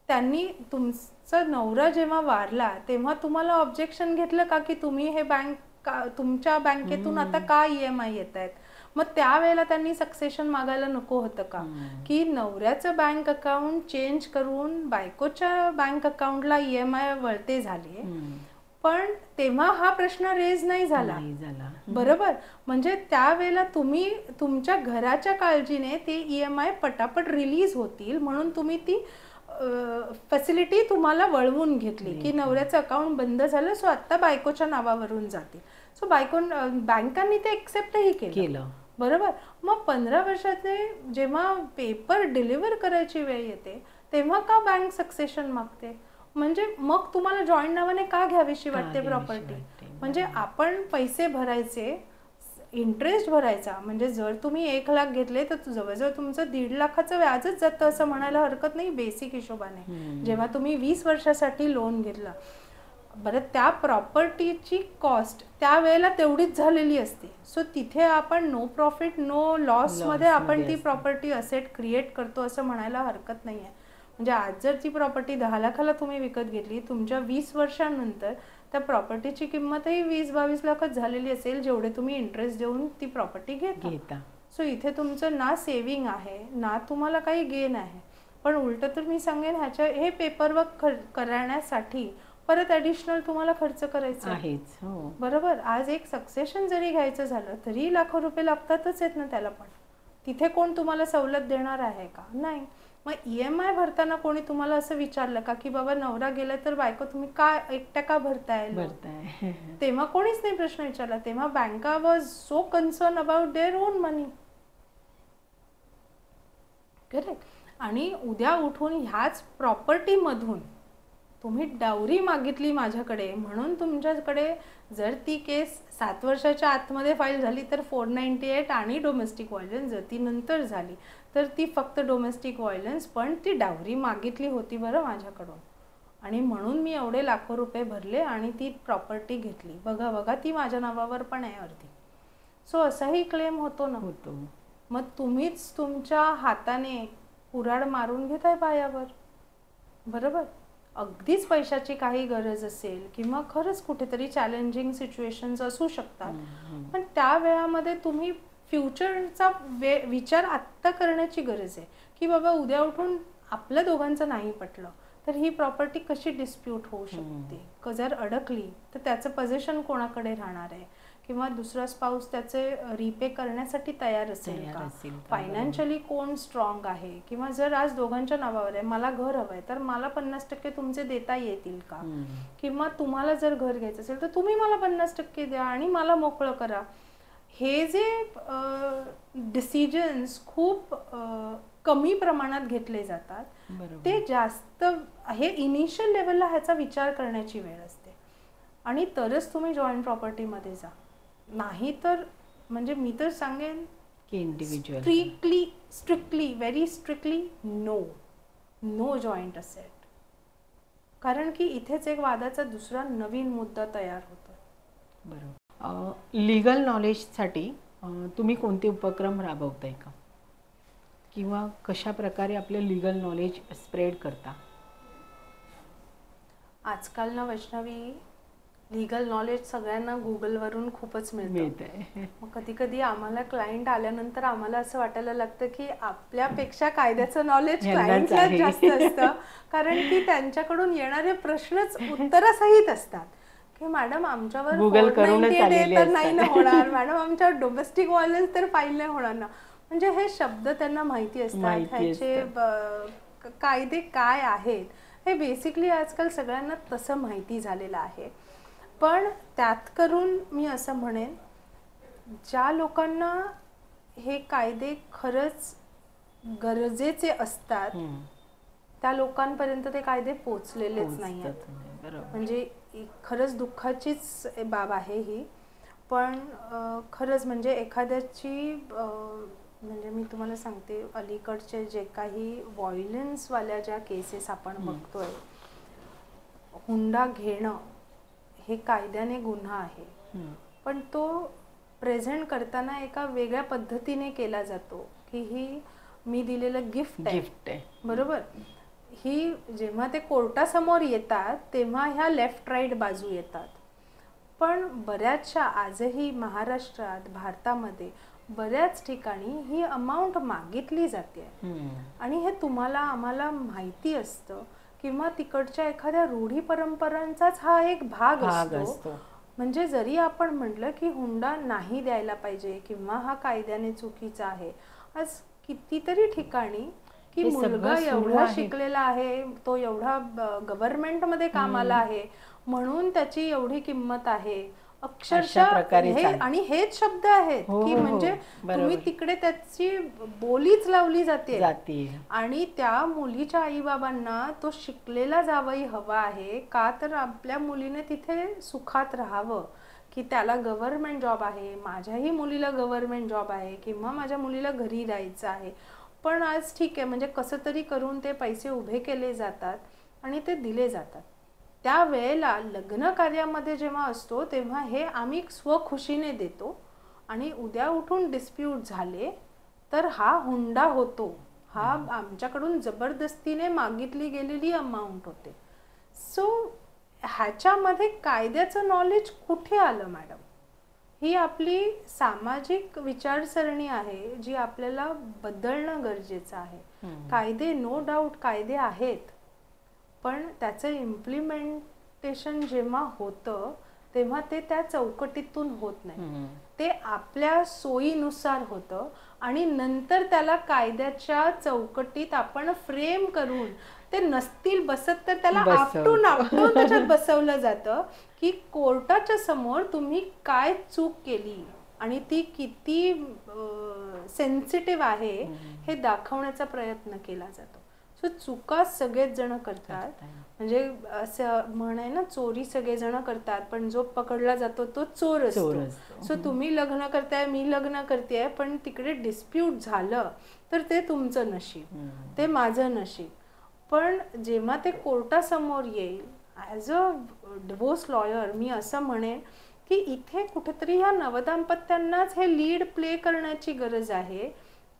त्यांनी तुमचा नवरा जेव्हा वारला तेव्हा तुम्हाला ऑब्जेक्शन घेतलं का की तुम्ही हे तुमच्या बँकेतून आता का EMI येत आहेत. मग त्यावेळेला त्यांनी सक्सेशन मागायला नको होतं का की नवऱ्याचं बँक अकाउंट चेंज करून बायकोच्या बँक अकाउंटला EMI वळते झाले. पण तेव्हा हा प्रश्न रेज नाही झाला. बरोबर. म्हणजे त्यावेळेला तुम्ही तुमच्या घराच्या काळजीने ते EMI पटापट रिलीज होतील म्हणून तुम्ही ती फॅसिलिटी तुम्हाला वळवून घेतली की नवऱ्याचं अकाउंट बंद झालं, सो आता बायकोच्या नावावरून जातील. सो बँकांनी ते एक्सेप्टही केलं. बरोबर. मग 15 वर्षाचे जेव्हा पेपर डिलिव्हर करायची वेळ येते तेव्हा का बँक सक्सेशन मागते. म्हणजे मग तुम्हाला जॉईंट नावाने का घ्यावीशी वाटते प्रॉपर्टी. म्हणजे आपण पैसे भरायचे, इंटरेस्ट भरायचा. म्हणजे जर तुम्ही 1 लाख घेतले तर जवळजवळ तुमचं 1.5 लाखाचं व्याजच जातं असं म्हणायला हरकत नाही बेसिक हिशोबाने. जेव्हा तुम्ही 20 वर्षासाठी लोन घेतलं, बरं त्या प्रॉपर्टीची कॉस्ट त्यावेळेला तेवढीच झालेली असते. सो तिथे आपण नो प्रॉफिट नो लॉस मध्ये आपण ती प्रॉपर्टी असेट क्रिएट करतो असं म्हणायला हरकत नाही आहे. म्हणजे आज जर ती प्रॉपर्टी 10 लाखाला तुम्ही विकत घेतली, तुमच्या 20 वर्षांनंतर त्या प्रॉपर्टीची किंमतही 20-22 लाखच झालेली असेल जेवढे तुम्ही इंटरेस्ट देऊन ती प्रॉपर्टी घेता. सो इथे तुमचं ना सेव्हिंग आहे ना तुम्हाला काही गेन आहे. पण उलट तर मी सांगेन हे पेपरवर्क करण्यासाठी परत ॲडिशनल तुम्हाला खर्च करायचा आहेच. बरोबर. आज एक सक्सेशन जरी घ्यायचं झालं तरी लाखो रुपये लागतातच आहेत ना त्याला. पण तिथे कोण तुम्हाला सवलत देणार आहे का. नाही. मग EMI भरताना कोणी तुम्हाला असं विचारलं का की बाबा नवरा गेला तर बायको तुम्ही का एकट्या का भरताय. तेव्हा कोणीच नाही प्रश्न विचारला. तेव्हा बँका was so concern about their own money. Correct. आणि उद्या उठून ह्याच प्रॉपर्टीमधून तुम्ही डावरी मागितली माझ्याकडे म्हणून तुमच्याकडे जर ती केस 7 वर्षाच्या आतमध्ये फाईल झाली तर 498 आणि डोमेस्टिक व्हायलन्स. जर ती नंतर झाली तर ती फक्त डोमेस्टिक व्हायलन्स, पण ती डावरी मागितली होती बरं माझ्याकडून आणि म्हणून मी एवढे लाखो रुपये भरले आणि ती प्रॉपर्टी घेतली. बघा ती माझ्या नावावर पण आहे अर्धी. सो असाही क्लेम होतो ना. मग तुम्हीच तुमच्या हाताने कुऱ्हाड मारून घेताय पायावर. बरोबर. अगदीच पैशाची काही गरज असेल किंवा खरंच कुठेतरी चॅलेंजिंग सिच्युएशन्स असू शकतात, पण त्या वेळामध्ये तुम्ही फ्युचरचा विचार आत्ता करण्याची गरज आहे की बाबा उद्या उठून आपल्या दोघांचं नाही पटलं तर ही प्रॉपर्टी कशी डिस्प्यूट होऊ शकते. जर अडकली तर त्याचं पोझिशन कोणाकडे राहणार आहे किंवा दुसरा स्पाऊस त्याचे रिपे करण्यासाठी तयार असेल का. फायनान्शियली कोण स्ट्रॉंग आहे किंवा जर आज दोघांच्या नावावर आहे, मला घर हवंय तर मला 50% तुमचे देता येतील का. किंवा तुम्हाला जर घर घ्यायचं असेल तर तुम्ही मला 50% द्या आणि मला मोकळं करा. हे जे डिसिजन्स खूप कमी प्रमाणात घेतले जातात, बरोबर. ते जास्त हे इनिशियल लेवलला ह्याचा विचार करण्याची वेळ असते आणि तरच तुम्ही जॉईंट प्रॉपर्टीमध्ये जा. नाही तर म्हणजे मी तर सांगेन की individual strictly very strictly no joint asset. कारण की इथेच एक वादाचा दुसरा नवीन मुद्दा तयार होतो. बरोबर. लीगल नॉलेजसाठी तुम्ही कोणते उपक्रम राबवताय का, किंवा कशा प्रकारे आपलं लीगल नॉलेज स्प्रेड करता? आजकाल ना वैष्णवी, लीगल नॉलेज सगळ्यांना गुगलवरून खूपच मिळतं. मग कधी कधी आम्हाला क्लायंट आल्यानंतर आम्हाला असं वाटायला लागतं की आपल्यापेक्षा कायद्याचं नॉलेज क्लायंटला जास्त असतं. कारण की त्यांच्याकडून येणारे प्रश्नच उत्तरासहित असतात की मॅडम आमच्यावर गुगल करूनच आलेले तर नाही ना होणार, मॅडम आमच्यावर डोमेस्टिक व्हायलन्स तर फाईल नाही होणार ना. म्हणजे हे शब्द त्यांना माहिती असतात, ह्याचे कायदे काय आहेत हे बेसिकली आजकाल सगळ्यांना तसं माहिती झालेलं आहे. पण त्यात करून मी असं म्हणेन, ज्या लोकांना हे कायदे खरंच गरजेचे असतात त्या लोकांपर्यंत ते कायदे पोचलेलेच नाही आहेत. म्हणजे खरंच दुःखाचीच बाब आहे ही. पण खरंच म्हणजे एखाद्याची म्हणजे मी तुम्हाला सांगते, अलीकडचे जे काही व्हायलन्सवाल्या ज्या केसेस आपण बघतोय, हुंडा घेणं हे कायद्याने गुन्हा आहे, पण तो प्रेझेंट करताना एका वेगळ्या पद्धतीने केला जातो की ही मी दिलेलं गिफ्ट आहे. बरोबर. ही जेव्हा ते कोर्टासमोर येतात तेव्हा ह्या लेफ्ट राईट बाजू येतात. पण बऱ्याचशा आजही महाराष्ट्रात, भारतामध्ये बऱ्याच ठिकाणी ही अमाऊंट मागितली जाते आणि हे तुम्हाला आम्हाला माहिती असतं, किंवा तिकडच्या एखाद्या रूढी परंपरांचाच हा एक भाग असतो. म्हणजे जरी आपण म्हटलं की हुंडा नाही द्यायला पाहिजे किंवा हा कायद्याने चुकीचा आहे, आज कितीतरी ठिकाणी की मुलगा एवढा शिकलेला आहे, तो एवढा गव्हर्नमेंटमध्ये कामाला आहे म्हणून त्याची एवढी किंमत आहे, अक्षरशः आणि हेच शब्द आहेत की म्हणजे तुम्ही तिकडे त्याची बोलीच लावली जाते. आणि त्या मुलीच्या आईबाबांना तो शिकलेला जावई हवा आहे का, तर आपल्या मुलीने तिथे सुखात राहावं, की त्याला गव्हर्नमेंट जॉब आहे, माझ्याही मुलीला गव्हर्नमेंट जॉब आहे, किंवा माझ्या मुलीला घरी राहायचं आहे. पण आज ठीक आहे, म्हणजे कसं तरी करून ते पैसे उभे केले जातात आणि ते दिले जातात. त्यावेळेला लग्न कार्यामध्ये जेव्हा असतो तेव्हा हे आम्ही स्वखुशीने देतो आणि उद्या उठून डिस्प्यूट झाले तर हा हुंडा होतो, हा आमच्याकडून जबरदस्तीने मागितली गेलेली अमाऊंट होते. सो ह्याच्यामध्ये कायद्याचं नॉलेज कुठे आलं मॅडम? ही आपली सामाजिक विचारसरणी आहे जी आपल्याला बदलणं गरजेचं आहे. कायदे नो डाऊट कायदे आहेत, पण त्याचं इम्प्लिमेंटेशन जेव्हा होतं तेव्हा ते त्या चौकटीतून होत नाही, ते आपल्या सोयीनुसार होतं आणि नंतर त्याला कायद्याच्या चौकटीत आपण फ्रेम करून ते नसतील बसत तर त्याला आपटून त्याच्यात बसवलं जातं की कोर्टाच्या समोर तुम्ही काय चूक केली आणि ती किती सेन्सिटिव्ह आहे हे दाखवण्याचा प्रयत्न केला जातो. सो चुका सगळेच जण करतात, म्हणजे असं म्हण आहे ना, चोरी सगळेजण करतात पण जो पकडला जातो तो चोर असतो. सो तुम्ही लग्न करताय, मी लग्न करतेय, पण तिकडे डिस्प्यूट झालं तर ते तुमचं नशीब, ते माझं नशीब. पण जेव्हा ते कोर्टासमोर येईल, ॲज अ डिवोर्स लॉयर मी असं म्हणेन की इथे कुठेतरी ह्या नवदाम्पत्यांनाच हे लीड प्ले करण्याची गरज आहे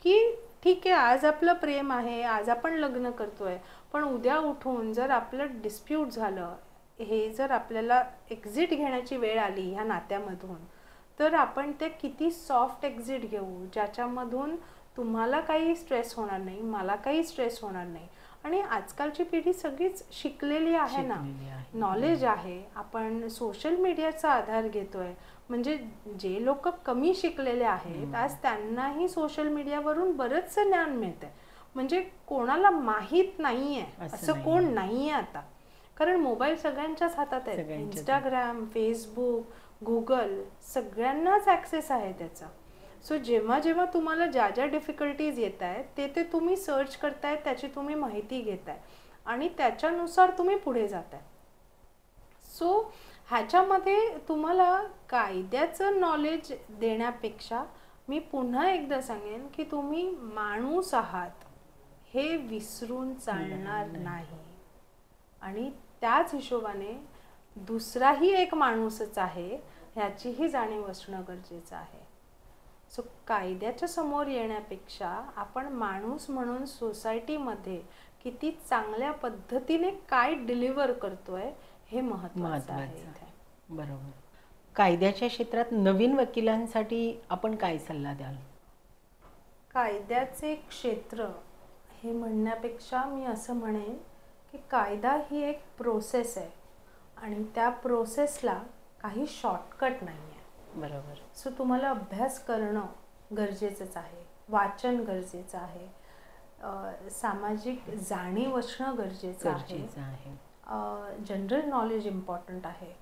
की ठीक आहे, आज आपलं प्रेम आहे, आज आपण लग्न करतोय, पण उद्या उठून जर आपलं डिस्प्यूट झालं, हे जर आपल्याला एक्झिट घेण्याची वेळ आली ह्या नात्यामधून, तर आपण ते किती सॉफ्ट एक्झिट घेऊ ज्याच्यामधून तुम्हाला काही स्ट्रेस होणार नाही, मला काही स्ट्रेस होणार नाही. आणि आजकालची पिढी सगळीच शिकलेली आहे ना, नॉलेज आहे, आपण सोशल मीडियाचा आधार घेतोय. म्हणजे जे लोक कमी शिकलेले आहेत आज त्यांनाही सोशल मीडियावरून बरंचसं ज्ञान मिळतंय. म्हणजे कोणाला माहीत नाहीये असं कोण नाहीये आता, कारण मोबाईल सगळ्यांच्याच हातात आहे. इंस्टाग्राम, फेसबुक, गुगल सगळ्यांनाच ॲक्सेस आहे त्याचा. सो जेव्हा जेव्हा तुम्हाला ज्या ज्या डिफिकल्टीज येत आहेत ते तुम्ही सर्च करताय, त्याची तुम्ही माहिती घेताय आणि त्याच्यानुसार तुम्ही पुढे जाताय. सो ह्याच्यामध्ये तुम्हाला कायद्याचं नॉलेज देण्यापेक्षा मी पुन्हा एकदा सांगेन की तुम्ही माणूस आहात हे विसरून चालणार नाही. आणि त्याच हिशोबाने दुसराही एक माणूसच आहे ह्याचीही जाणीव असणं गरजेचं आहे. सो कायद्याच्या समोर येण्यापेक्षा आपण माणूस म्हणून सोसायटीमध्ये किती चांगल्या पद्धतीने काय डिलिव्हर करतोय हे महत्त्वाचं आहे इथे. बरोबर. कायद्याच्या क्षेत्रात नवीन वकिलांसाठी आपण काय सल्ला द्याल? कायद्याचे क्षेत्र हे म्हणण्यापेक्षा मी असं म्हणेन की कायदा ही एक प्रोसेस आहे आणि त्या प्रोसेसला काही शॉर्टकट नाही आहे. बरोबर. सो तुम्हाला अभ्यास करणं गरजेचंच आहे, वाचन गरजेचं आहे, सामाजिक जाणीव असणं गरजेचं आहे, जनरल नॉलेज इम्पॉर्टंट आहे.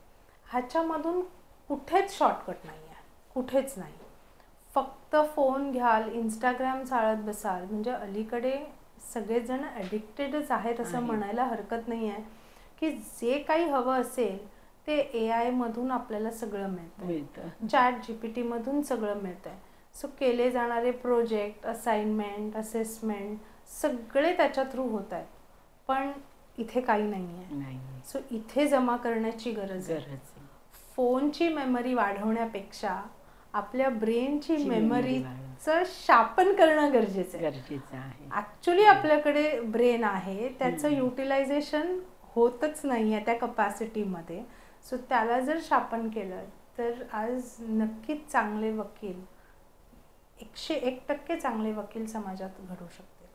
ह्याच्यामधून कुठेच शॉर्टकट नाही आहे, कुठेच नाही. फक्त फोन घ्याल, इंस्टाग्राम चालत बसाल म्हणजे अलीकडे सगळेजण ॲडिक्टेडच आहेत असं म्हणायला हरकत नाही आहे की जे काही हवं असेल ते AI मधून आपल्याला सगळं मिळतं, ChatGPT मधून सगळं मिळतं आहे. सो केले जाणारे प्रोजेक्ट, असाइनमेंट, असेसमेंट सगळे त्याच्या थ्रू होत आहेत. पण इथे काही नाही आहे. सो इथे जमा करण्याची गरज आहे. फोनची मेमरी वाढवण्यापेक्षा आपल्या ब्रेनची मेमरीचं शापन करणं गरजेचं आहे. ॲक्च्युली आपल्याकडे ब्रेन आहे, त्याचं युटिलायझेशन होतच नाही आहे त्या कपॅसिटीमध्ये. सो त्याला जर शापन केलं तर आज नक्कीच चांगले वकील, 101% चांगले वकील समाजात घडू शकतील.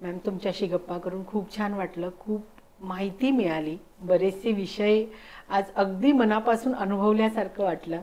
मॅम, तुमच्याशी गप्पा करून खूप छान वाटलं, खूप माहिती मिळाली, बरेचसे विषय आज अगदी मनापासून अनुभवल्यासारखं वाटलं.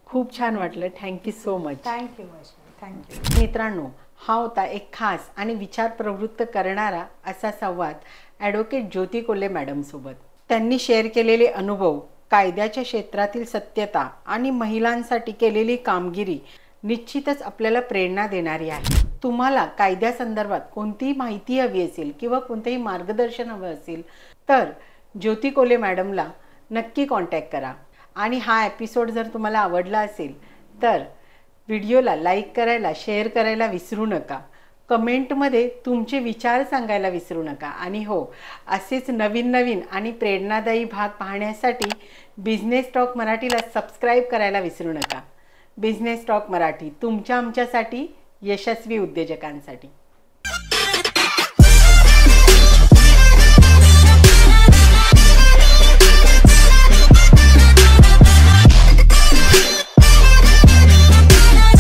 खूप छान वाटलं. Thank you so much. Thank you Vaishnavi, thank you. मित्रांनो, हा होता एक खास आणि विचार प्रवृत्त करणारा असा संवाद ॲडव्होकेट ज्योती कोल्हे मॅडम सोबत. त्यांनी शेअर केलेले अनुभव, कायद्याच्या क्षेत्रातील सत्यता आणि महिलांसाठी केलेली कामगिरी निश्चितच आपल्याला प्रेरणा देणारी आहे. तुम्हाला कायद्यासंदर्भात कोणतीही माहिती हवी असेल किंवा कोणतेही मार्गदर्शन हवं असेल तर ज्योती कोल्हे मॅडमला नक्की कॉन्टॅक्ट करा. आणि हा एपिसोड जर तुम्हाला आवडला असेल तर व्हिडिओला लाईक करायला, शेअर करायला विसरू नका. कमेंटमध्ये तुमचे विचार सांगायला विसरू नका. आणि हो, असेच नवीन नवीन आणि प्रेरणादायी भाग पाहण्यासाठी बिझनेस टॉक मराठीला सबस्क्राईब करायला विसरू नका. बिझनेस टॉक मराठी, तुमच्या आमच्यासाठी, यशस्वी उद्योजकांसाठी.